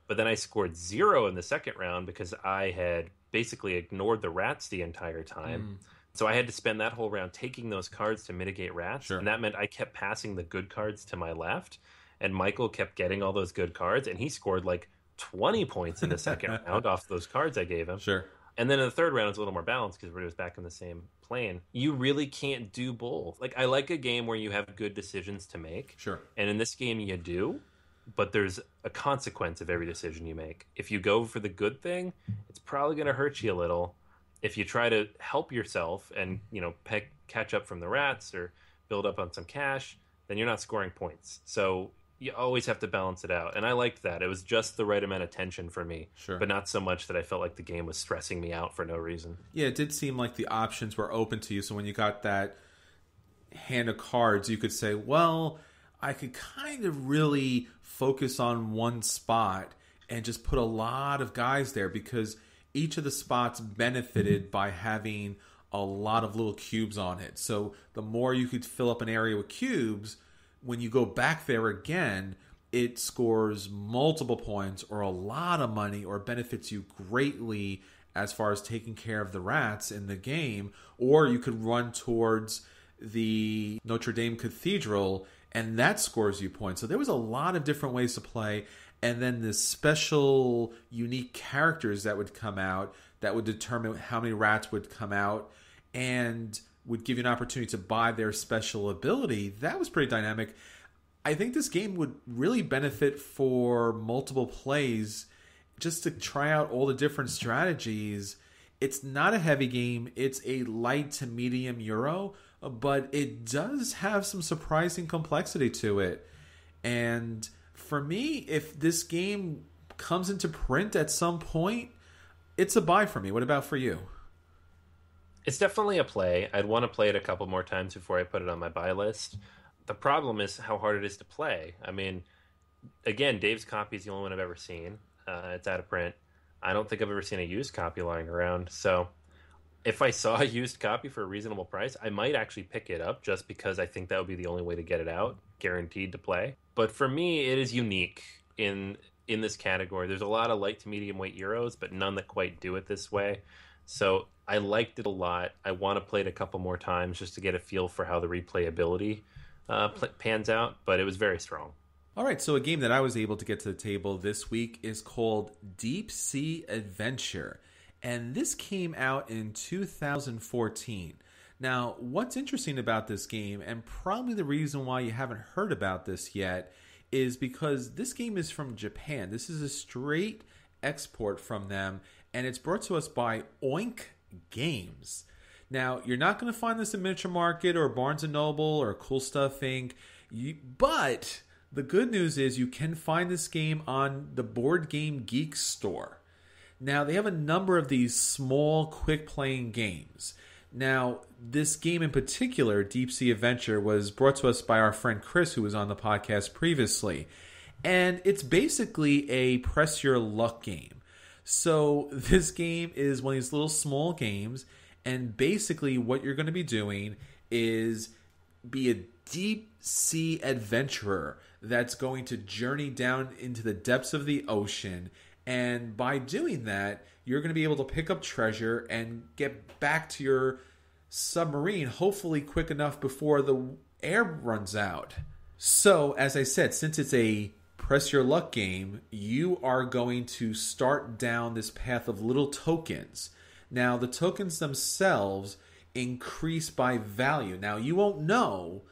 But then I scored 0 in the second round because I had basically ignored the rats the entire time. So I had to spend that whole round taking those cards to mitigate rats. Sure. And that meant I kept passing the good cards to my left, and Michael kept getting all those good cards, and he scored like 20 points in the second round off those cards I gave him. Sure. And then in the third round, it's a little more balanced because everybody was back in the same plane. You really can't do both. Like, I like a game where you have good decisions to make. Sure. And in this game, you do, but there's a consequence of every decision you make. If you go for the good thing, it's probably going to hurt you a little. If you try to help yourself and, catch up from the rats or build up on some cash, then you're not scoring points. So you always have to balance it out. And I liked that. It was just the right amount of tension for me. Sure. But not so much that I felt like the game was stressing me out for no reason. Yeah, it did seem like the options were open to you. So when you got that hand of cards, you could say, well, I could kind of really focus on one spot and just put a lot of guys there because each of the spots benefited by having a lot of little cubes on it. So the more you could fill up an area with cubes, when you go back there again, it scores multiple points or a lot of money or benefits you greatly as far as taking care of the rats in the game, or you could run towards the Notre Dame Cathedral and that scores you points. So there was a lot of different ways to play, and then the special unique characters that would come out that would determine how many rats would come out and would give you an opportunity to buy their special ability. That was pretty dynamic. I think this game would really benefit for multiple plays just to try out all the different strategies. It's not a heavy game. It's a light to medium Euro, but it does have some surprising complexity to it. And for me, if this game comes into print at some point, it's a buy for me. What about for you? It's definitely a play. I'd want to play it a couple more times before I put it on my buy list. The problem is how hard it is to play. I mean, again, Dave's copy is the only one I've ever seen. It's out of print. I don't think I've ever seen a used copy lying around. So if I saw a used copy for a reasonable price, I might actually pick it up just because I think that would be the only way to get it out, guaranteed to play. But for me, it is unique in this category. There's a lot of light to medium weight Euros, but none that quite do it this way. So I liked it a lot. I want to play it a couple more times just to get a feel for how the replayability pans out, but it was very strong. All right, so a game that I was able to get to the table this week is called Deep Sea Adventure, and this came out in 2014. Now, what's interesting about this game, and probably the reason why you haven't heard about this yet, is because this game is from Japan. This is a straight export from them, and it's brought to us by Oink Games. Now, you're not going to find this in Miniature Market or Barnes & Noble or Cool Stuff Inc., but the good news is you can find this game on the Board Game Geek store. Now, they have a number of these small, quick-playing games. Now, this game in particular, Deep Sea Adventure, was brought to us by our friend Chris, who was on the podcast previously. And it's basically a press your luck game. So this game is one of these little small games, and basically what you're going to be doing is be a deep sea adventurer that's going to journey down into the depths of the ocean. And by doing that, you're going to be able to pick up treasure and get back to your submarine, hopefully quick enough before the air runs out. So, as I said, since it's a press your luck game, you are going to start down this path of little tokens. Now, the tokens themselves increase by value. Now, you won't know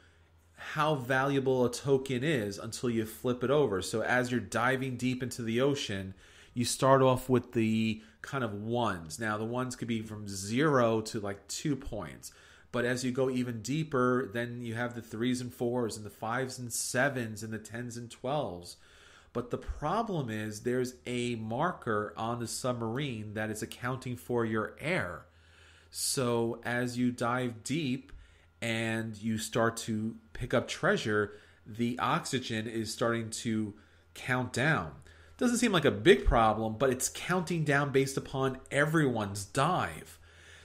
how valuable a token is until you flip it over. So as you're diving deep into the ocean, you start off with the kind of ones. Now, the ones could be from 0 to like 2 points. But as you go even deeper, then you have the 3s and 4s and the 5s and 7s and the 10s and 12s. But the problem is there's a marker on the submarine that is accounting for your air. So as you dive deep and you start to pick up treasure, the oxygen is starting to count down. Doesn't seem like a big problem, but it's counting down based upon everyone's dive.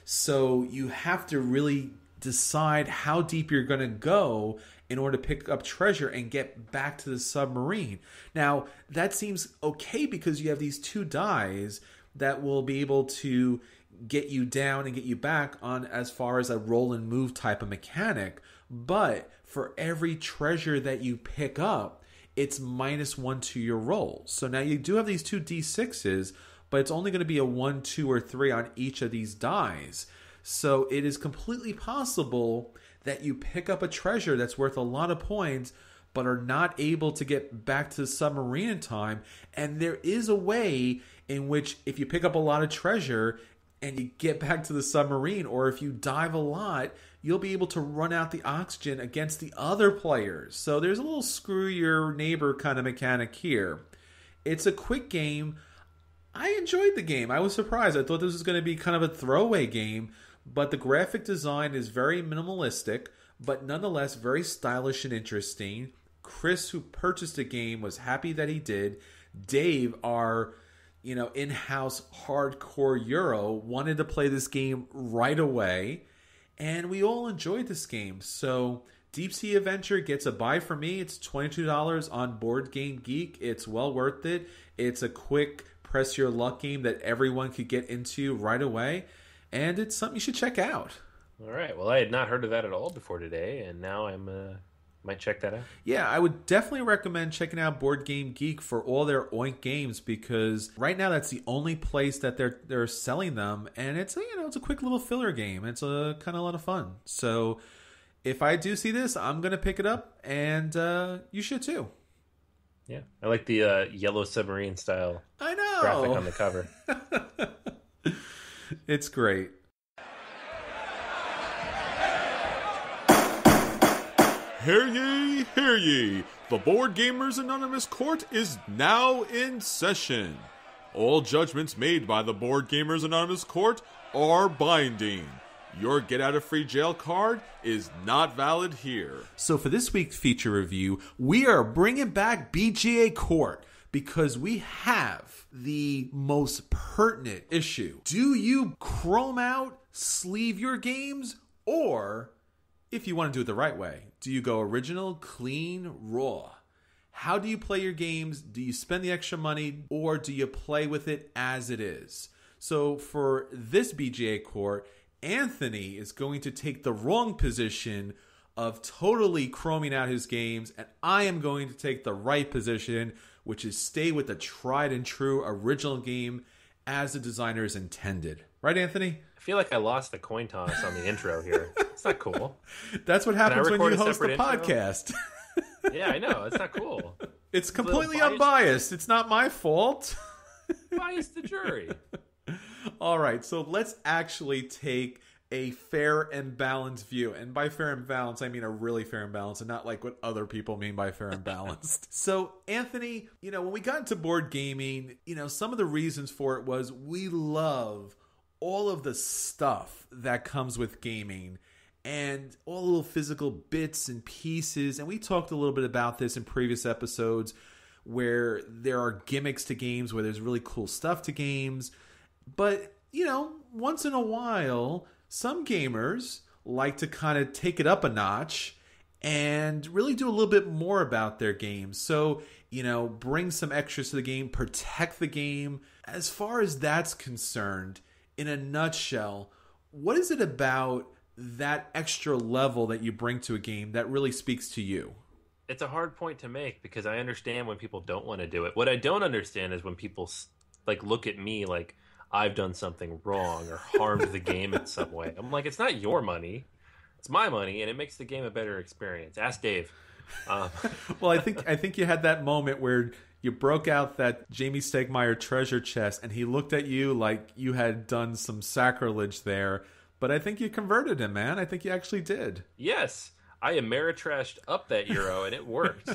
So you have to really decide how deep you're going to go in order to pick up treasure and get back to the submarine. Now, that seems okay because you have these 2 dies that will be able to get you down and get you back on as far as a roll and move type of mechanic. But for every treasure that you pick up, it's -1 to your roll. So now you do have these 2 D6s, but it's only going to be a 1, 2, or 3 on each of these dies. So it is completely possible that you pick up a treasure that's worth a lot of points, but are not able to get back to the submarine in time. And there is a way in which if you pick up a lot of treasure and you get back to the submarine, or if you dive a lot, you'll be able to run out the oxygen against the other players. So there's a little screw your neighbor kind of mechanic here. It's a quick game. I enjoyed the game. I was surprised. I thought this was going to be kind of a throwaway game, but the graphic design is very minimalistic, but nonetheless very stylish and interesting. Chris, who purchased the game, was happy that he did. Dave, our in-house hardcore Euro, wanted to play this game right away, and we all enjoyed this game. So Deep Sea Adventure gets a buy for me. It's $22 on Board Game Geek. It's well worth it. It's a quick press your luck game that everyone could get into right away. And it's something you should check out. All right. Well, I had not heard of that at all before today, and now I'm might check that out. Yeah, I would definitely recommend checking out Board Game Geek for all their Oink games, because right now that's the only place that they're selling them, and it's it's a quick little filler game. It's a kind of a lot of fun. So if I do see this, I'm gonna pick it up, and you should too. Yeah, I like the yellow submarine style. I know graphic on the cover. It's great. Hear ye, hear ye! The Board Gamers Anonymous Court is now in session. All judgments made by the Board Gamers Anonymous Court are binding. Your get-out-of-free-jail card is not valid here. So for this week's feature review, we are bringing back BGA Court because we have the most pertinent issue. Do you chrome out, sleeve your games, or if you want to do it the right way, do you go original, clean, raw? How do you play your games? Do you spend the extra money, or do you play with it as it is? So for this BGA Court, Anthony is going to take the wrong position of totally chroming out his games, and I am going to take the right position, which is stay with the tried and true original game as the designers intended. Right, Anthony? I feel like I lost the coin toss on the intro here. It's not cool. That's what happens when you host a separate intro? podcast. Yeah, I know. It's not cool. It's completely unbiased. It's not my fault. Bias the jury. All right, so let's actually take a fair and balanced view. And by fair and balanced, I mean a really fair and balanced, and not like what other people mean by fair and balanced. So, Anthony, when we got into board gaming, some of the reasons for it was we love all of the stuff that comes with gaming and all the little physical bits and pieces. And we talked a little bit about this in previous episodes, where there are gimmicks to games, where there's really cool stuff to games. But, once in a while, some gamers like to kind of take it up a notch and really do a little bit more about their games. So, bring some extras to the game, protect the game. As far as that's concerned, in a nutshell, what is it about that extra level that you bring to a game that really speaks to you? It's a hard point to make, because I understand when people don't want to do it. What I don't understand is when people look at me like I've done something wrong or harmed the game in some way. I'm like, it's not your money, it's my money, and it makes the game a better experience. Ask Dave. Well, I think you had that moment where you broke out that Jamie Stegmaier treasure chest, and he looked at you like you had done some sacrilege there. But I think you converted him, man. I think you actually did. Yes, I Ameritrashed up that euro, and it worked.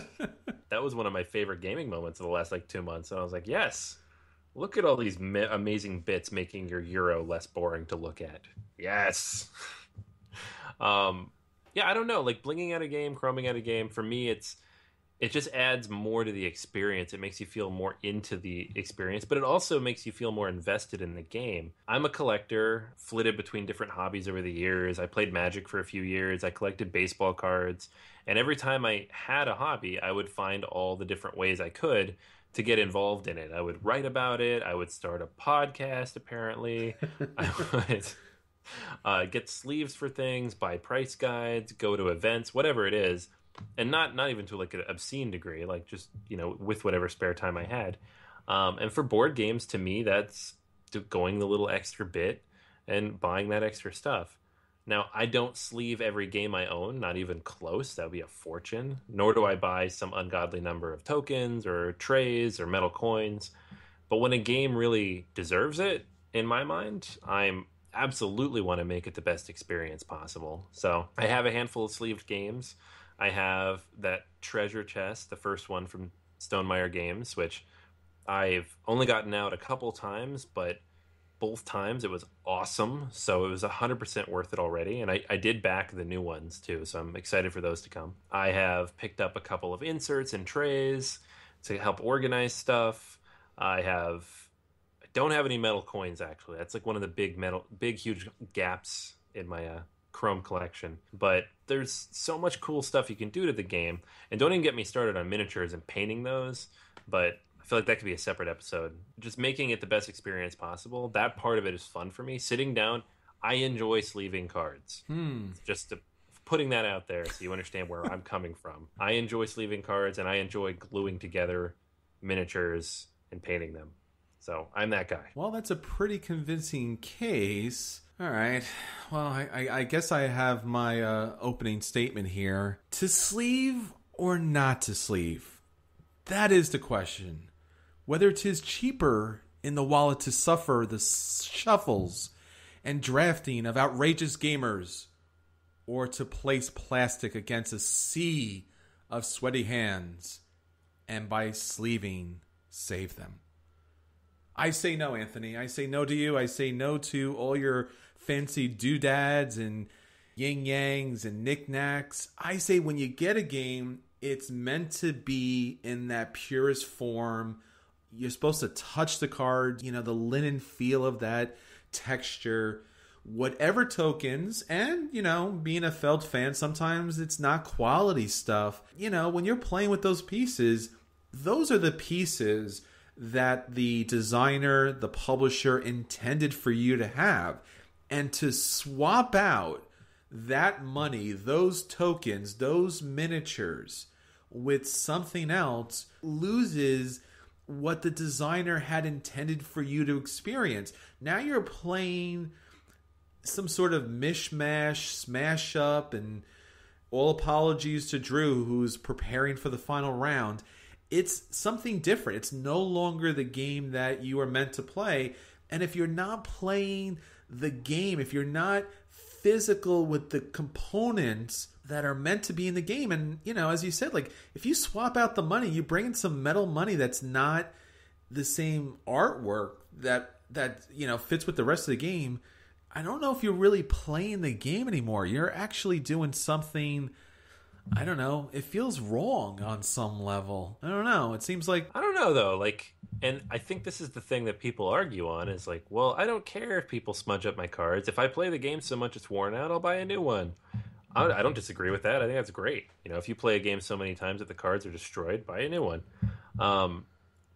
That was one of my favorite gaming moments of the last 2 months. And I was like, yes, look at all these amazing bits making your euro less boring to look at. Yes. Yeah, I don't know. Blinging out a game, chroming out a game, for me, it just adds more to the experience. It makes you feel more into the experience, but it also makes you feel more invested in the game. I'm a collector, flitted between different hobbies over the years. I played Magic for a few years. I collected baseball cards. And every time I had a hobby, I would find all the different ways I could to get involved in it. I would write about it. I would start a podcast, apparently. I would get sleeves for things, buy price guides, go to events, whatever it is. And not even to an obscene degree, just, with whatever spare time I had. And for board games, to me, that's going the little extra bit and buying that extra stuff. Now, I don't sleeve every game I own, not even close. That would be a fortune. Nor do I buy some ungodly number of tokens or trays or metal coins. But when a game really deserves it, in my mind, I'm absolutely want to make it the best experience possible. So I have a handful of sleeved games. I have that treasure chest, the first one from Stonemaier Games, which I've only gotten out a couple times, but both times it was awesome. So it was 100% worth it already. And I did back the new ones too, so I'm excited for those to come. I have picked up a couple of inserts and trays to help organize stuff. I don't have any metal coins, actually. That's one of the big huge gaps in my Chrome collection. But there's so much cool stuff you can do to the game. And don't even get me started on miniatures and painting those. But I feel like that could be a separate episode. Just making it the best experience possible. That part of it is fun for me. Sitting down, I enjoy sleeving cards. Just putting that out there so you understand where I'm coming from. I enjoy sleeving cards, and I enjoy gluing together miniatures and painting them. So I'm that guy. Well, that's a pretty convincing case. All right. Well, I guess I have my opening statement here. To sleeve or not to sleeve? That is the question. Whether 'tis cheaper in the wallet to suffer the shuffles and drafting of outrageous gamers, or to place plastic against a sea of sweaty hands, and by sleeving, save them. I say no, Anthony. I say no to you. I say no to all your fancy doodads and yin-yangs and knickknacks. I say when you get a game, it's meant to be in that purest form. You're supposed to touch the card, the linen feel of that texture. Whatever tokens, and, being a Feld fan, sometimes it's not quality stuff. When you're playing with those pieces, those are the pieces that the designer, the publisher intended for you to have. And to swap out that money, those tokens, those miniatures with something else loses what the designer had intended for you to experience. Now you're playing some sort of mishmash, smash up, and all apologies to Drew, who's preparing for the final round. It's something different. It's no longer the game that you are meant to play. And if you're not playing the game, if you're not physical with the components that are meant to be in the game, and, as you said, like, if you swap out the money, you bring in some metal money that's not the same artwork that fits with the rest of the game, I don't know if you're really playing the game anymore. You're actually doing something, I don't know, it feels wrong on some level. I don't know. It seems like... I don't know, though. And I think this is the thing that people argue on, is like, well, I don't care if people smudge up my cards. If I play the game so much it's worn out, I'll buy a new one. I don't disagree with that. I think that's great. If you play a game so many times that the cards are destroyed, buy a new one.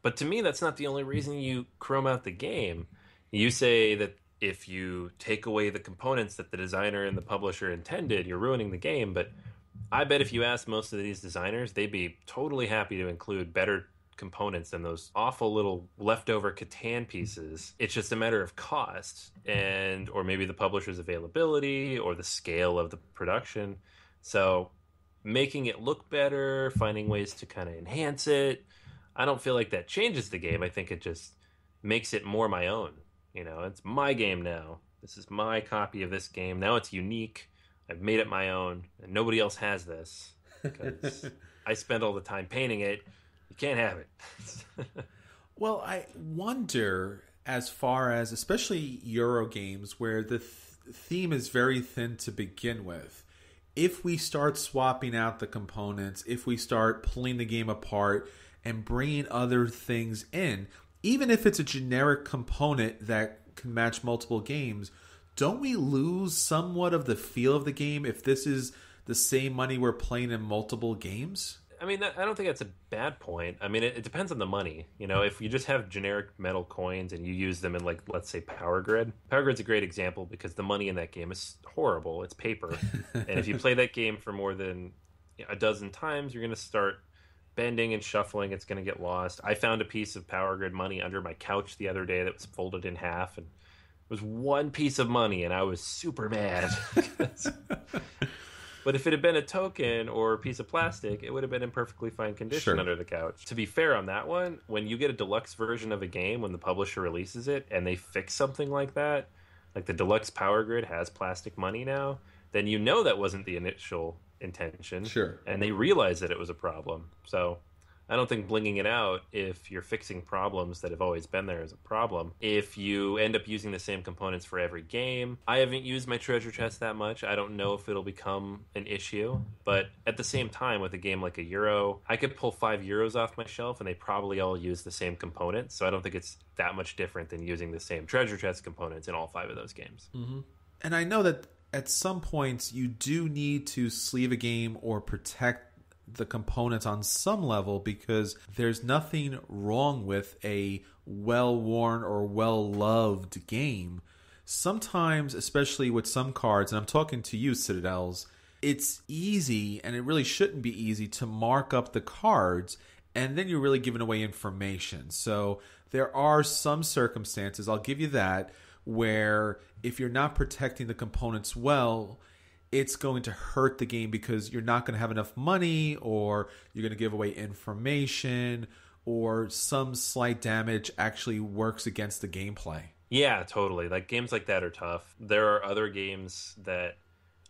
But to me, that's not the only reason you chrome out the game. You say that if you take away the components that the designer and the publisher intended, you're ruining the game. But I bet if you ask most of these designers, they'd be totally happy to include better components than those awful little leftover Catan pieces. It's just a matter of cost, or maybe the publisher's availability or the scale of the production. So making it look better, finding ways to kind of enhance it, I don't feel like that changes the game. I think it just makes it more my own. It's my game now. This is my copy of this game. Now it's unique. I've made it my own, and nobody else has this because I spend all the time painting it. You can't have it. Well, I wonder, as far as, especially Eurogames, where the theme is very thin to begin with, if we start swapping out the components, if we start pulling the game apart and bringing other things in, even if it's a generic component that can match multiple games, don't we lose somewhat of the feel of the game if this is the same money we're playing in multiple games? I mean, I don't think that's a bad point. I mean, it depends on the money. If you just have generic metal coins and you use them in, like, let's say Power Grid. Power Grid's a great example because the money in that game is horrible. It's paper. And if you play that game for more than a dozen times, you're going to start bending and shuffling. It's going to get lost. I found a piece of Power Grid money under my couch the other day that was folded in half, and it was one piece of money, and I was super mad. But if it had been a token or a piece of plastic, it would have been in perfectly fine condition under the couch. To be fair on that one, when you get a deluxe version of a game, when the publisher releases it, and they fix something like that, like the deluxe Power Grid has plastic money now, then that wasn't the initial intention. Sure. And they realized that it was a problem. So I don't think blinging it out, if you're fixing problems that have always been there, is a problem. If you end up using the same components for every game, I haven't used my treasure chest that much. I don't know if it'll become an issue. But at the same time, with a game like a Euro, I could pull 5 Euros off my shelf and they probably all use the same components. So I don't think it's that much different than using the same treasure chest components in all 5 of those games. Mm-hmm. And I know that at some points you do need to sleeve a game or protect the components on some level, because there's nothing wrong with a well-worn or well-loved game. Sometimes, especially with some cards, and I'm talking to you, Citadels, it's easy, and it really shouldn't be easy, to mark up the cards, and then you're really giving away information. So there are some circumstances, I'll give you that, where if you're not protecting the components well, it's going to hurt the game because you're not going to have enough money, or you're going to give away information, or some slight damage actually works against the gameplay. Yeah, totally. Like, games like that are tough. There are other games that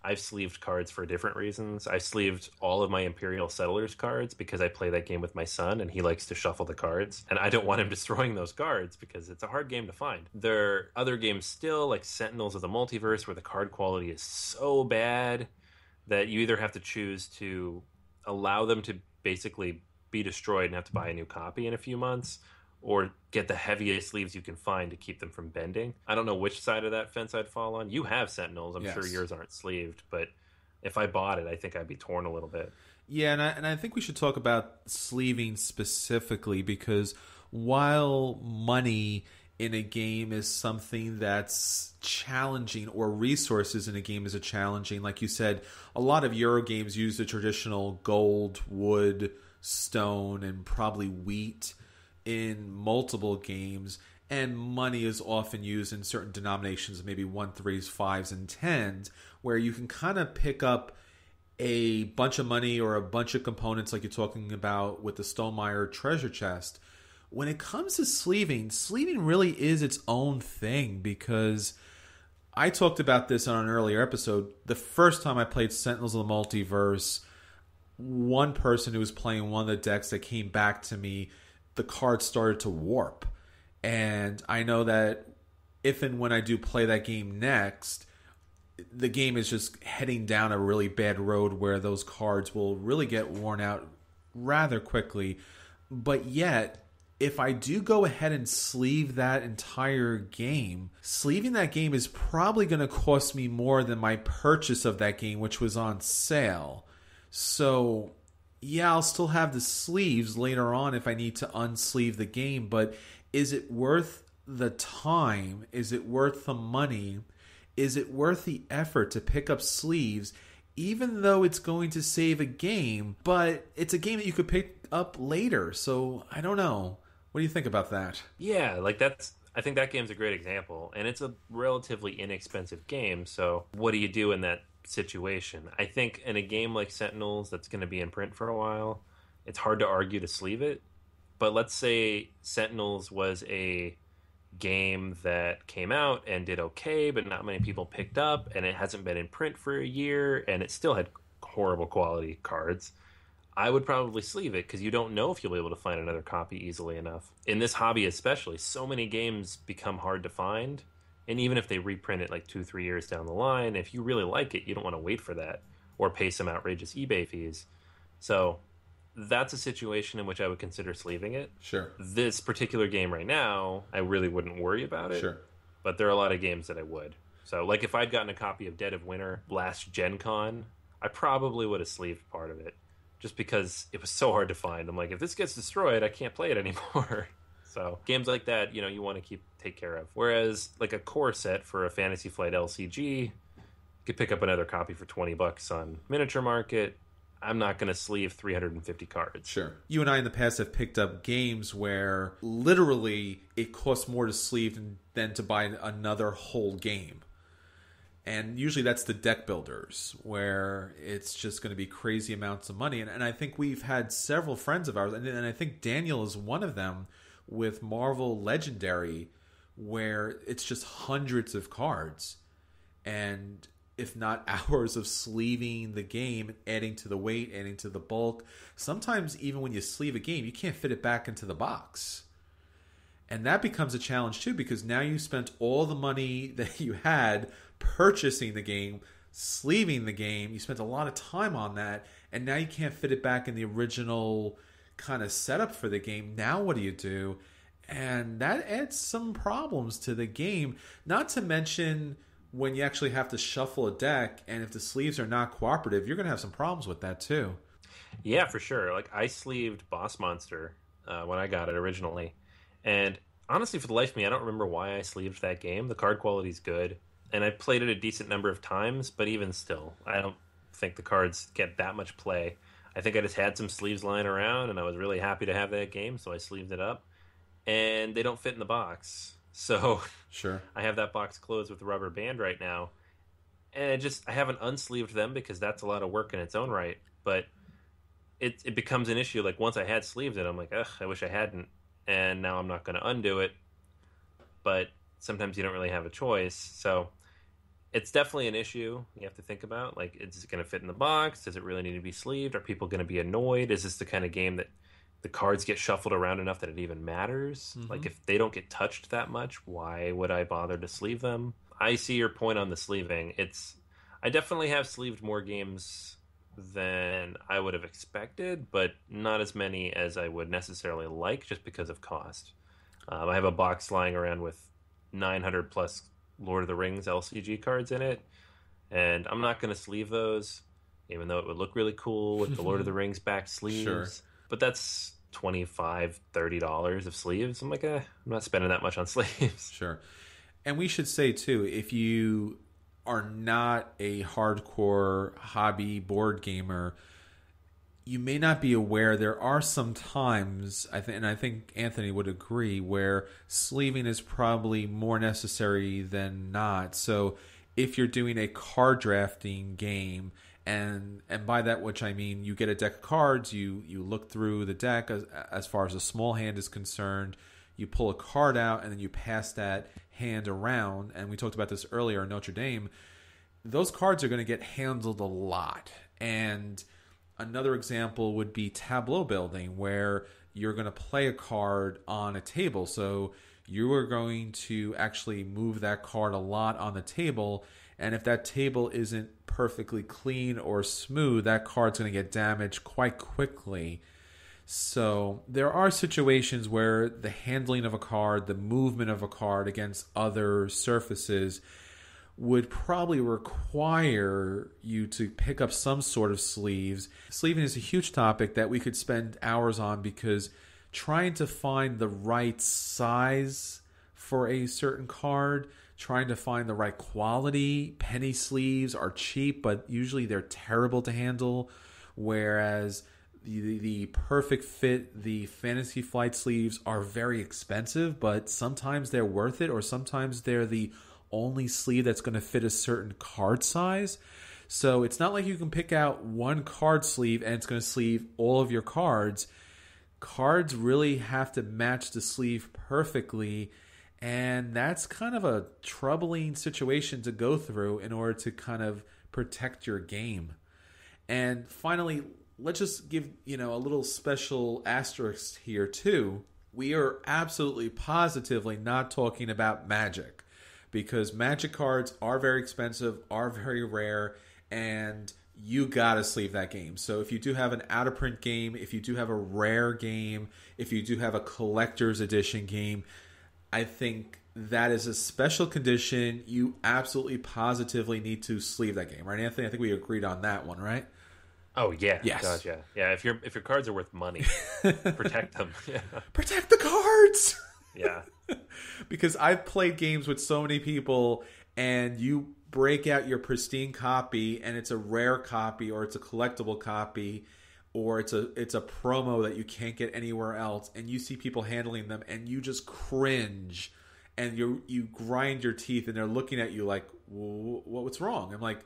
I've sleeved cards for different reasons. I sleeved all of my Imperial Settlers cards because I play that game with my son and he likes to shuffle the cards. And I don't want him destroying those cards because it's a hard game to find. There are other games still, like Sentinels of the Multiverse, where the card quality is so bad that you either have to choose to allow them to basically be destroyed and have to buy a new copy in a few months, or get the heaviest sleeves you can find to keep them from bending. I don't know which side of that fence I'd fall on. You have Sentinels. I'm sure yours aren't sleeved, but if I bought it, I think I'd be torn a little bit. Yeah, and I think we should talk about sleeving specifically, because while money in a game is something that's challenging, or resources in a game is a challenging, like you said, a lot of Eurogames use the traditional gold, wood, stone, and probably wheat in multiple games, and money is often used in certain denominations, maybe 1, 3s, 5s, and 10s, where you can kind of pick up a bunch of money or a bunch of components like you're talking about with the Stonemaier treasure chest. When it comes to sleeving really is its own thing, because I talked about this on an earlier episode. The first time I played Sentinels of the Multiverse, one person who was playing one of the decks that came back to me, the cards started to warp. And I know that if and when I do play that game next, the game is just heading down a really bad road where those cards will really get worn out rather quickly. But yet, if I do go ahead and sleeve that entire game, sleeving that game is probably going to cost me more than my purchase of that game, which was on sale. So yeah, I'll still have the sleeves later on if I need to unsleeve the game, but is it worth the time? Is it worth the money? Is it worth the effort to pick up sleeves, even though it's going to save a game, but it's a game that you could pick up later? So I don't know. What do you think about that? Yeah, I think that game's a great example, and it's a relatively inexpensive game, so what do you do in that situation? I think in a game like Sentinels that's going to be in print for a while, it's hard to argue to sleeve it. But let's say Sentinels was a game that came out and did okay, but not many people picked up, and it hasn't been in print for a year, and it still had horrible quality cards. I would probably sleeve it, because you don't know if you'll be able to find another copy easily enough. In this hobby especially, so many games become hard to find. And even if they reprint it like 2-3 years down the line, if you really like it, you don't want to wait for that or pay some outrageous eBay fees. So that's a situation in which I would consider sleeving it. Sure. This particular game right now, I really wouldn't worry about it. Sure. But there are a lot of games that I would. So like if I'd gotten a copy of Dead of Winter last Gen Con, I probably would have sleeved part of it, just because it was so hard to find. I'm like, if this gets destroyed, I can't play it anymore. So games like that, you want to take care of. Whereas like a core set for a Fantasy Flight LCG, you could pick up another copy for $20 on Miniature Market. I'm not going to sleeve 350 cards. Sure. You and I in the past have picked up games where literally it costs more to sleeve than to buy another whole game. And usually that's the deck builders, where it's just going to be crazy amounts of money. And I think we've had several friends of ours, and I think Daniel is one of them, with Marvel Legendary, where it's just hundreds of cards. And if not hours of sleeving the game, adding to the weight, adding to the bulk. Sometimes even when you sleeve a game, you can't fit it back into the box. And that becomes a challenge too, because now you spent all the money that you had purchasing the game, sleeving the game. You spent a lot of time on that, and now you can't fit it back in the original kind of setup for the game. Now what do you do? And that adds some problems to the game. Not to mention when you actually have to shuffle a deck, and if the sleeves are not cooperative, you're going to have some problems with that too. Yeah, for sure. Like, I sleeved Boss Monster when I got it originally. And honestly, for the life of me, I don't remember why I sleeved that game. The card quality's good. And I played it a decent number of times, but even still, I don't think the cards get that much play. I think I just had some sleeves lying around, and I was really happy to have that game, so I sleeved it up. And they don't fit in the box. So Sure. I have that box closed with a rubber band right now. And I haven't unsleeved them because that's a lot of work in its own right. But it becomes an issue. Like, once I had sleeved it, I'm like, ugh, I wish I hadn't. And now I'm not going to undo it. But sometimes you don't really have a choice. So it's definitely an issue you have to think about. Like, is it going to fit in the box? Does it really need to be sleeved? Are people going to be annoyed? Is this the kind of game that the cards get shuffled around enough that it even matters? Mm-hmm. Like, if they don't get touched that much, why would I bother to sleeve them? I see your point on the sleeving. I definitely have sleeved more games than I would have expected, but not as many as I would necessarily like, just because of cost. I have a box lying around with 900 plus Lord of the Rings LCG cards in it, and I'm not going to sleeve those, even though it would look really cool with the Lord of the Rings back sleeves. Sure. But that's $25-$30 of sleeves. I'm like, I'm not spending that much on sleeves. Sure. And we should say, too, if you are not a hardcore hobby board gamer, you may not be aware there are some times, and I think Anthony would agree, where sleeving is probably more necessary than not. So if you're doing a card drafting game, and by that which I mean you get a deck of cards, you look through the deck as far as a small hand is concerned, you pull a card out, and then you pass that hand around. And we talked about this earlier in Notre Dame. Those cards are going to get handled a lot. And another example would be tableau building, where you're going to play a card on a table. So you are going to actually move that card a lot on the table. And if that table isn't perfectly clean or smooth, that card's going to get damaged quite quickly. So there are situations where the handling of a card, the movement of a card against other surfaces would probably require you to pick up some sort of sleeves. Sleeving is a huge topic that we could spend hours on, because trying to find the right size for a certain card, trying to find the right quality. Penny sleeves are cheap, but usually they're terrible to handle, whereas the perfect fit, the Fantasy Flight sleeves are very expensive, but sometimes they're worth it, or sometimes they're the only sleeve that's going to fit a certain card size. So it's not like you can pick out one card sleeve and it's going to sleeve all of your cards. Cards really have to match the sleeve perfectly, and that's kind of a troubling situation to go through in order to kind of protect your game. And finally, let's just give a little special asterisk here too. We are absolutely positively not talking about Magic, because Magic cards are very expensive, are very rare, and you gotta sleeve that game. So if you do have an out-of-print game, if you do have a rare game, if you do have a collector's edition game, I think that is a special condition. You absolutely positively need to sleeve that game, right, Anthony? I think we agreed on that one, right? Oh yeah, yes, God, yeah, yeah. If your cards are worth money, protect them. Yeah. Protect the cards. Yeah. Because I've played games with so many people, and you break out your pristine copy, and it's a rare copy, or it's a collectible copy, or it's a promo that you can't get anywhere else, and you see people handling them, and you just cringe, and you grind your teeth, and they're looking at you like, what's wrong? I'm like,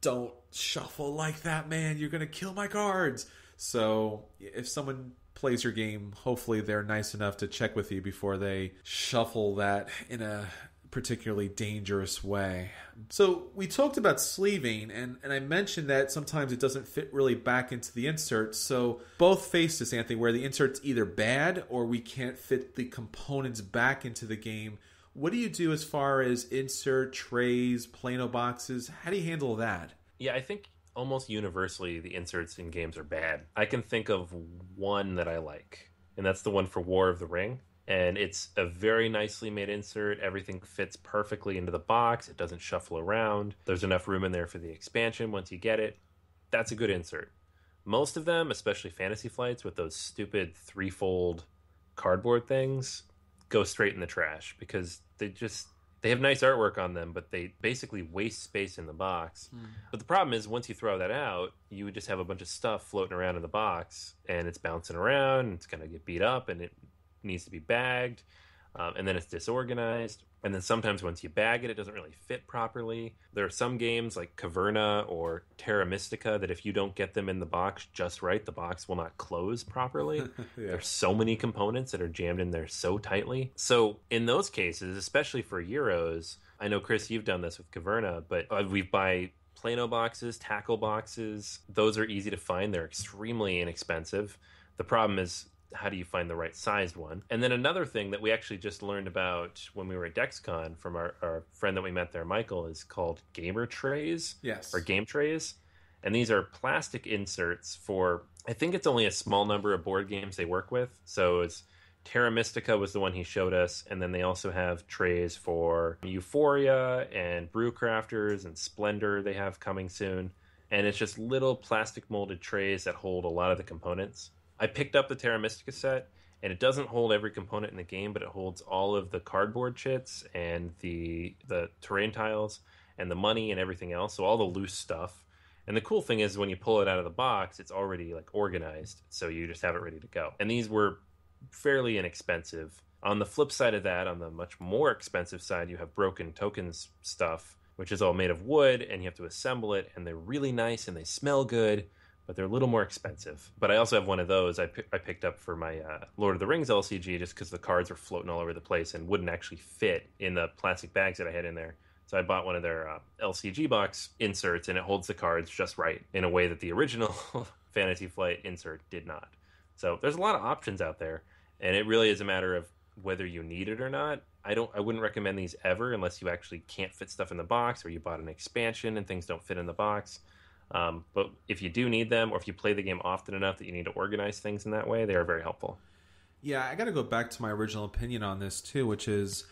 don't shuffle like that, man. You're going to kill my cards. So if someone plays your game, hopefully they're nice enough to check with you before they shuffle that in a particularly dangerous way. So we talked about sleeving, and I mentioned that sometimes it doesn't fit really back into the insert. So both face this, Anthony, where the insert's either bad or we can't fit the components back into the game. What do you do as far as insert trays, Plano boxes? How do you handle that? Yeah, I think almost universally the inserts in games are bad. I can think of one that I like, and that's the one for War of the Ring. And it's a very nicely made insert. Everything fits perfectly into the box. It doesn't shuffle around. There's enough room in there for the expansion once you get it. That's a good insert. Most of them, especially Fantasy Flights with those stupid threefold cardboard things, go straight in the trash because they have nice artwork on them, but they basically waste space in the box. But the problem is once you throw that out, you would just have a bunch of stuff floating around in the box, and it's bouncing around, and it's going to get beat up, and it needs to be bagged, and then it's disorganized. And then sometimes once you bag it, it doesn't really fit properly. There are some games like Caverna or Terra Mystica that if you don't get them in the box just right, the box will not close properly. There's so many components that are jammed in there so tightly. So in those cases, especially for Euros, I know, Chris, you've done this with Caverna, but we buy Plano boxes, tackle boxes. Those are easy to find. They're extremely inexpensive. The problem is, how do you find the right sized one? And then another thing that we actually just learned about when we were at DexCon from our friend that we met there, Michael, is called gamer trays. Yes. Or game trays. And these are plastic inserts for, I think it's only a small number of board games they work with. So it's Terra Mystica was the one he showed us. And then they also have trays for Euphoria and Brewcrafters and Splendor they have coming soon. And it's just little plastic molded trays that hold a lot of the components. I picked up the Terra Mystica set, and it doesn't hold every component in the game, but it holds all of the cardboard chits and the terrain tiles and the money and everything else, so all the loose stuff. And the cool thing is when you pull it out of the box, it's already like organized, so you just have it ready to go. And these were fairly inexpensive. On the flip side of that, on the much more expensive side, you have Broken Tokens stuff, which is all made of wood, and you have to assemble it, and they're really nice, and they smell good, but they're a little more expensive. But I also have one of those I picked up for my Lord of the Rings LCG just because the cards were floating all over the place and wouldn't actually fit in the plastic bags that I had in there. So I bought one of their LCG box inserts, and it holds the cards just right in a way that the original Fantasy Flight insert did not. So there's a lot of options out there, and it really is a matter of whether you need it or not. I wouldn't recommend these ever unless you actually can't fit stuff in the box or you bought an expansion and things don't fit in the box. But if you do need them, or if you play the game often enough that you need to organize things in that way, they are very helpful. Yeah, I got to go back to my original opinion on this too, which is,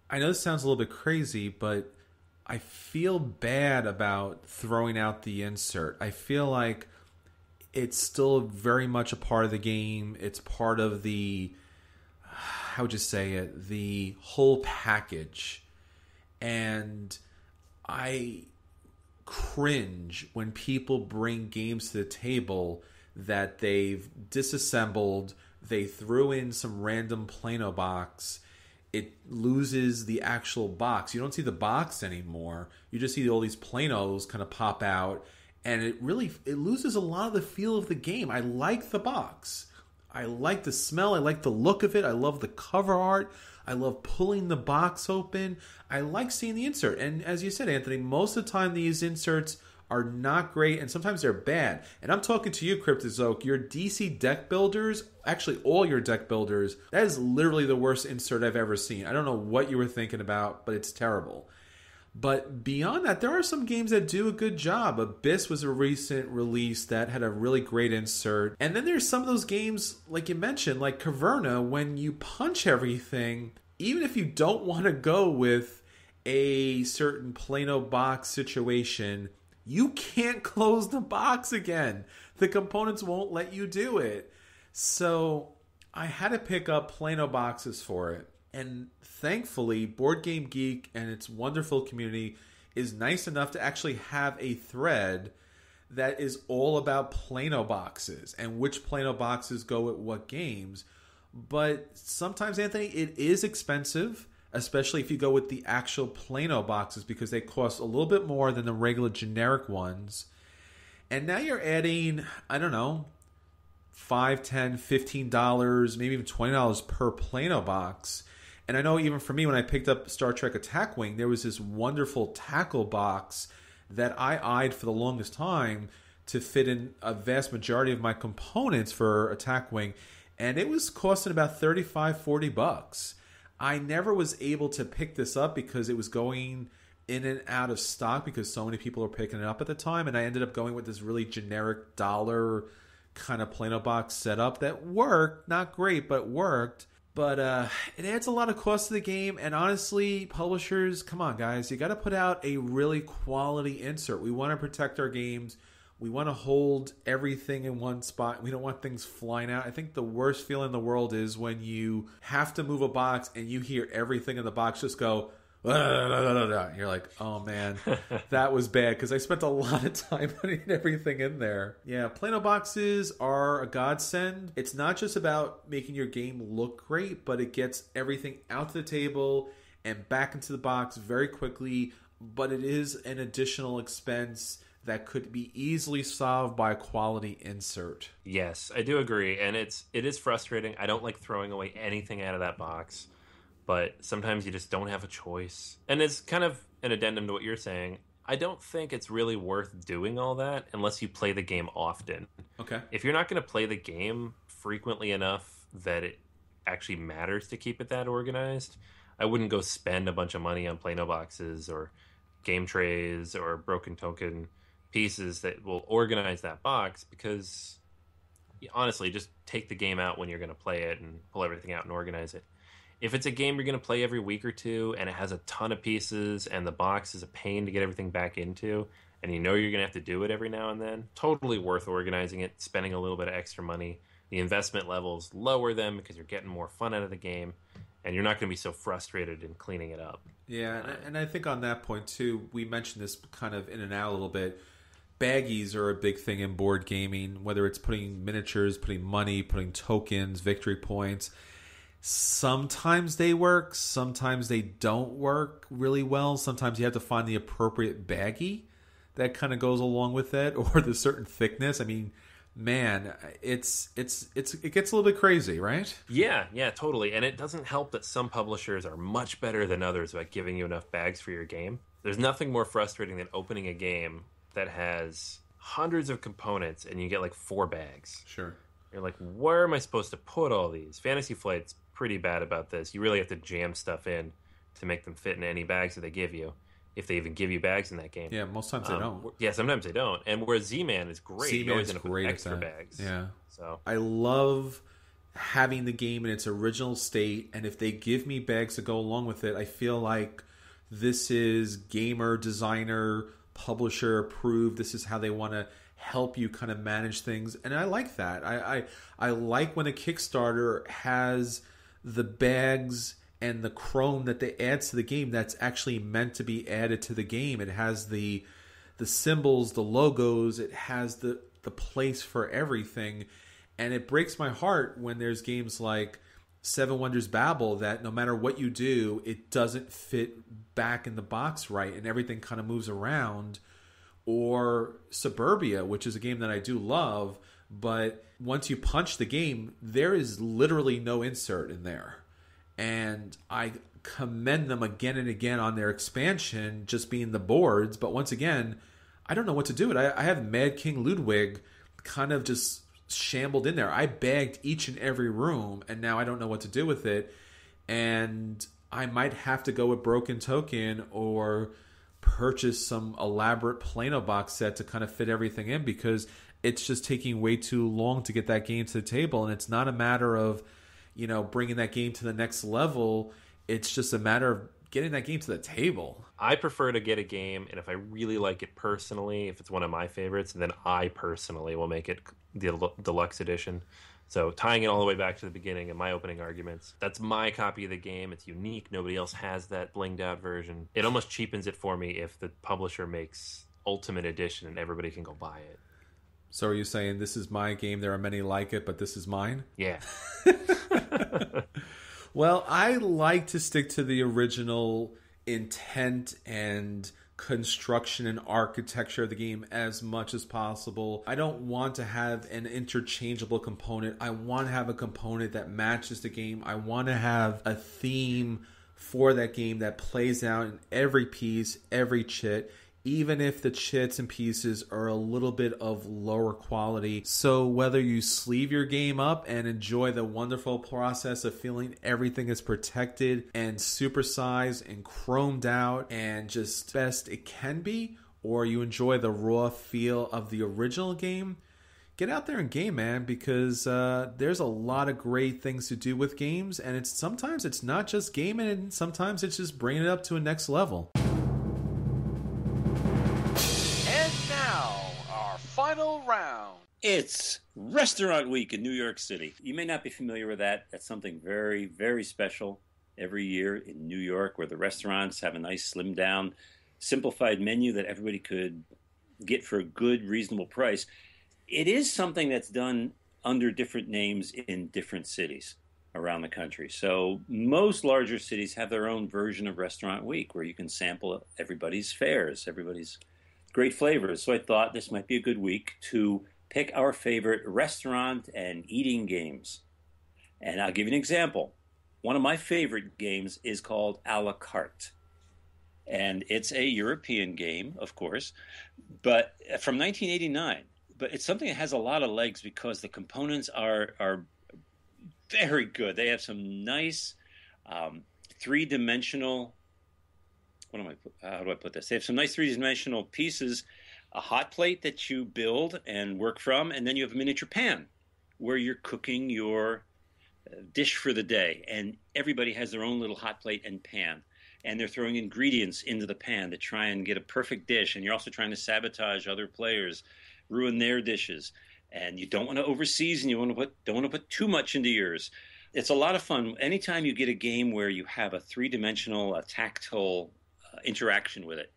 I know this sounds a little bit crazy, but I feel bad about throwing out the insert. I feel like it's still very much a part of the game. It's part of the, how would you say it, the whole package. And I cringe when people bring games to the table that they've disassembled, they threw in some random Plano box, it loses the actual box. You don't see the box anymore. You just see all these Planos kind of pop out, and it loses a lot of the feel of the game. I like the box. I like the smell. I like the look of it. I love the cover art. I love pulling the box open. I like seeing the insert. And as you said, Anthony, most of the time these inserts are not great, and sometimes they're bad. And I'm talking to you, Cryptozoic. Your DC deck builders, actually all your deck builders, that is literally the worst insert I've ever seen. I don't know what you were thinking about, but it's terrible. But beyond that, there are some games that do a good job. Abyss was a recent release that had a really great insert. And then there's some of those games, like you mentioned, like Caverna, when you punch everything, even if you don't want to go with a certain Plano box situation, you can't close the box again. The components won't let you do it. So I had to pick up Plano boxes for it. And thankfully, Board Game Geek and its wonderful community is nice enough to actually have a thread that is all about Plano boxes and which Plano boxes go at what games. But sometimes, Anthony, it is expensive, especially if you go with the actual Plano boxes, because they cost a little bit more than the regular generic ones. And now you're adding, I don't know, $5, $10, $15, maybe even $20 per Plano box. And I know even for me, when I picked up Star Trek Attack Wing, there was this wonderful tackle box that I eyed for the longest time to fit in a vast majority of my components for Attack Wing. And it was costing about $35, $40. I never was able to pick this up because it was going in and out of stock because so many people were picking it up at the time. And I ended up going with this really generic dollar kind of Plano box setup that worked. Not great, but worked. But it adds a lot of cost to the game, and honestly, publishers, come on, guys, you got to put out a really quality insert. We want to protect our games. We want to hold everything in one spot. We don't want things flying out. I think the worst feeling in the world is when you have to move a box and you hear everything in the box just go, you're like, oh man, that was bad, because I spent a lot of time putting everything in there. Yeah, Plano boxes are a godsend. It's not just about making your game look great, but it gets everything out to the table and back into the box very quickly, but it is an additional expense that could be easily solved by a quality insert. Yes, I do agree, and it is frustrating. I don't like throwing away anything out of that box, but sometimes you just don't have a choice. And it's kind of an addendum to what you're saying. I don't think it's really worth doing all that unless you play the game often. Okay. If you're not going to play the game frequently enough that it actually matters to keep it that organized, I wouldn't go spend a bunch of money on Plano boxes or game trays or broken token pieces that will organize that box, because honestly, just take the game out when you're going to play it and pull everything out and organize it. If it's a game you're going to play every week or two and it has a ton of pieces and the box is a pain to get everything back into, and you know you're going to have to do it every now and then, totally worth organizing it, spending a little bit of extra money. The investment levels lower them because you're getting more fun out of the game, and you're not going to be so frustrated in cleaning it up. Yeah, and I think on that point too, we mentioned this kind of in and out a little bit. Baggies are a big thing in board gaming, whether it's putting miniatures, putting money, putting tokens, victory points. Sometimes they work, sometimes they don't work really well. Sometimes you have to find the appropriate baggie that kind of goes along with it, or the certain thickness. I mean, man, it gets a little bit crazy, right? Yeah, totally. And it doesn't help that some publishers are much better than others about giving you enough bags for your game. There's nothing more frustrating than opening a game that has hundreds of components and you get like 4 bags. Sure. You're like, where am I supposed to put all these? Fantasy Flight's pretty bad about this. You really have to jam stuff in to make them fit in any bags that they give you, if they even give you bags in that game. Yeah, most times they don't. Yeah, sometimes they don't. And whereas Z-Man is great. You always end up with extra bags. Yeah. So I love having the game in its original state, and if they give me bags to go along with it, I feel like this is gamer, designer, publisher approved. This is how they want to help you kind of manage things, and I like that. I like when a Kickstarter has the bags and the chrome that they add to the game that's actually meant to be added to the game. It has the symbols, the logos, it has the place for everything. And it breaks my heart when there's games like Seven Wonders Babel that no matter what you do, it doesn't fit back in the box right and everything kind of moves around. Or Suburbia, which is a game that I do love, but once you punch the game, there is literally no insert in there. And I commend them again and again on their expansion just being the boards, but once again, I don't know what to do with it. I have Mad King Ludwig kind of just shambled in there. I bagged each and every room, and now I don't know what to do with it. And I might have to go with Broken Token or purchase some elaborate Plano box set to kind of fit everything in, because it's just taking way too long to get that game to the table. And it's not a matter of, bringing that game to the next level. It's just a matter of getting that game to the table. I prefer to get a game, and if I really like it personally, if it's one of my favorites, then I personally will make it the deluxe edition. So tying it all the way back to the beginning of my opening arguments, that's my copy of the game. It's unique. Nobody else has that blinged out version. It almost cheapens it for me if the publisher makes Ultimate Edition and everybody can go buy it. So are you saying this is my game, there are many like it, but this is mine? Yeah. Well, I like to stick to the original intent and construction and architecture of the game as much as possible. I don't want to have an interchangeable component. I want to have a component that matches the game. I want to have a theme for that game that plays out in every piece, every chit, even if the chits and pieces are a little bit of lower quality. So whether you sleeve your game up and enjoy the wonderful process of feeling everything is protected and supersized and chromed out and just best it can be, or you enjoy the raw feel of the original game, get out there and game, man, because there's a lot of great things to do with games, and sometimes it's not just gaming, and sometimes it's just bringing it up to a next level. And now, our final round. It's Restaurant Week in New York City. You may not be familiar with that. That's something very, very special every year in New York, where the restaurants have a nice, slimmed down, simplified menu that everybody could get for a good, reasonable price. It is something that's done under different names in different cities around the country. So most larger cities have their own version of Restaurant Week, where you can sample everybody's fares, everybody's great flavors. So I thought this might be a good week to pick our favorite restaurant and eating games. And I'll give you an example. One of my favorite games is called A la Carte. And it's a European game, of course, but from 1989. But it's something that has a lot of legs because the components are very good. They have some nice three-dimensional, how do I put this? They have some nice three-dimensional pieces, a hot plate that you build and work from, and then you have a miniature pan where you're cooking your dish for the day. And everybody has their own little hot plate and pan. And they're throwing ingredients into the pan to try and get a perfect dish. And you're also trying to sabotage other players, ruin their dishes. And you don't want to overseason. You don't want to put too much into yours. It's a lot of fun. Anytime you get a game where you have a three-dimensional, tactile interaction with it,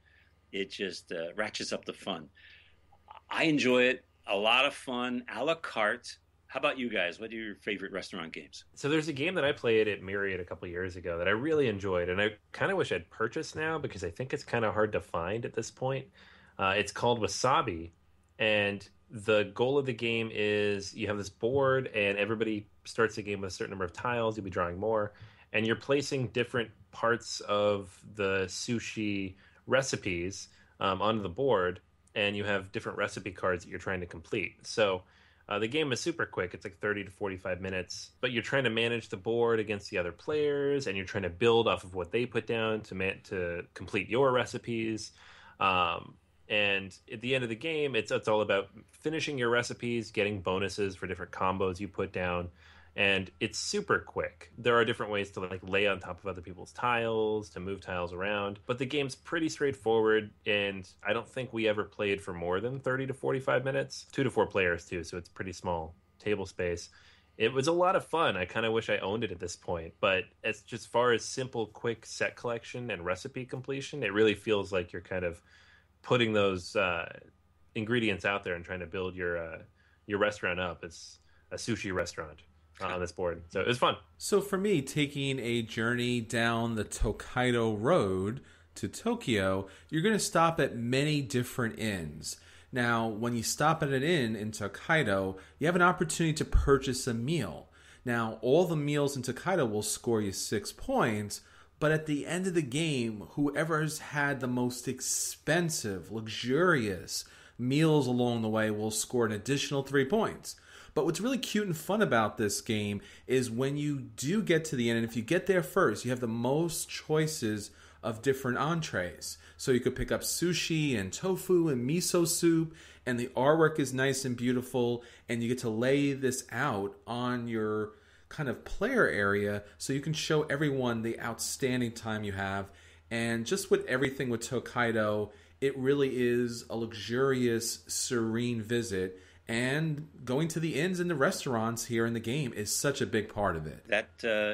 it just ratchets up the fun. I enjoy it. A lot of fun. A la carte. How about you guys? What are your favorite restaurant games? So there's a game that I played at Myriad a couple years ago that I really enjoyed, and I kind of wish I'd purchased now because I think it's kind of hard to find at this point. It's called Wasabi, and the goal of the game is you have this board, and everybody starts the game with a certain number of tiles. You'll be drawing more, and you're placing different parts of the sushi recipes onto the board, and you have different recipe cards that you're trying to complete. So the game is super quick. It's like 30 to 45 minutes, but you're trying to manage the board against the other players, and you're trying to build off of what they put down to complete your recipes. And at the end of the game, it's all about finishing your recipes, getting bonuses for different combos you put down, and it's super quick. There are different ways to like lay on top of other people's tiles, to move tiles around, but the game's pretty straightforward, and I don't think we ever played for more than 30 to 45 minutes. 2 to 4 players too, so it's pretty small table space. It was a lot of fun. I kind of wish I owned it at this point, but as just far as simple, quick set collection and recipe completion, it really feels like you're kind of putting those ingredients out there and trying to build your restaurant up as a sushi restaurant on this board. So it was fun. So for me, taking a journey down the Tokaido Road to Tokyo, you're going to stop at many different inns. Now, when you stop at an inn in Tokaido, you have an opportunity to purchase a meal. Now, all the meals in Tokaido will score you 6 points, but at the end of the game, whoever's had the most expensive, luxurious meals along the way will score an additional 3 points. But what's really cute and fun about this game is when you do get to the end, and if you get there first, you have the most choices of different entrees. So you could pick up sushi and tofu and miso soup, and the artwork is nice and beautiful, and you get to lay this out on your kind of player area so you can show everyone the outstanding time you have. And just with everything with Tokaido, it really is a luxurious, serene visit. And going to the inns and the restaurants here in the game is such a big part of it. That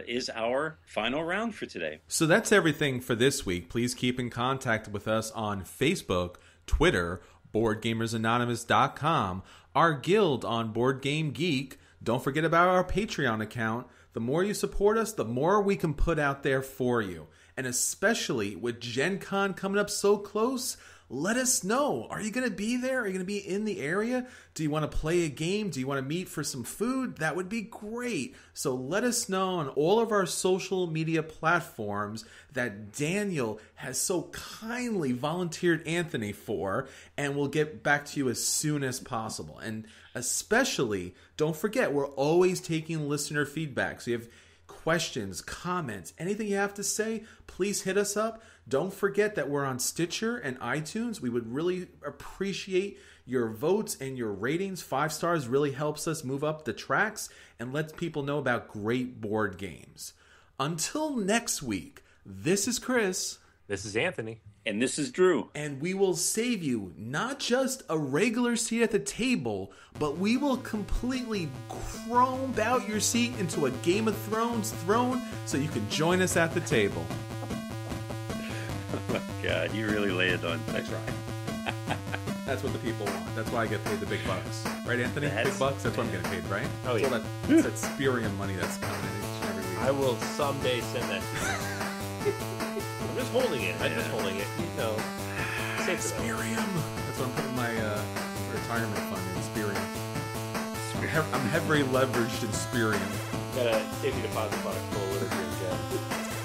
is our final round for today. So that's everything for this week. Please keep in contact with us on Facebook, Twitter, BoardGamersAnonymous.com, our guild on Board Game Geek. Don't forget about our Patreon account. The more you support us, the more we can put out there for you. And especially with Gen Con coming up so close, let us know. Are you going to be there? Are you going to be in the area? Do you want to play a game? Do you want to meet for some food? That would be great. So let us know on all of our social media platforms that Daniel has so kindly volunteered Anthony for, and we'll get back to you as soon as possible. And especially, don't forget, we're always taking listener feedback. So you have questions, comments, anything you have to say, please hit us up. Don't forget that we're on Stitcher and iTunes. We would really appreciate Your votes and your ratings, 5 stars, really helps us move up the tracks and lets people know about great board games. Until next week, this is Chris. This is Anthony. And this is Drew. And we will save you not just a regular seat at the table, but we will completely chrome out your seat into a Game of Thrones throne so you can join us at the table. Oh my God, you really lay it on thick. That's right. That's what the people want. That's why I get paid the big bucks. Right, Anthony? Big bucks? That's what I'm getting paid, right? Oh, yeah. That's that Spirium money that's coming in each and every week. I will someday send that to you. I'm just holding it. I'm just holding it. You know, safe to know. Spirium. That's what I'm putting my retirement fund in. Spirium. I'm heavily leveraged in Spirium. Got a safety deposit box full of literature and gems.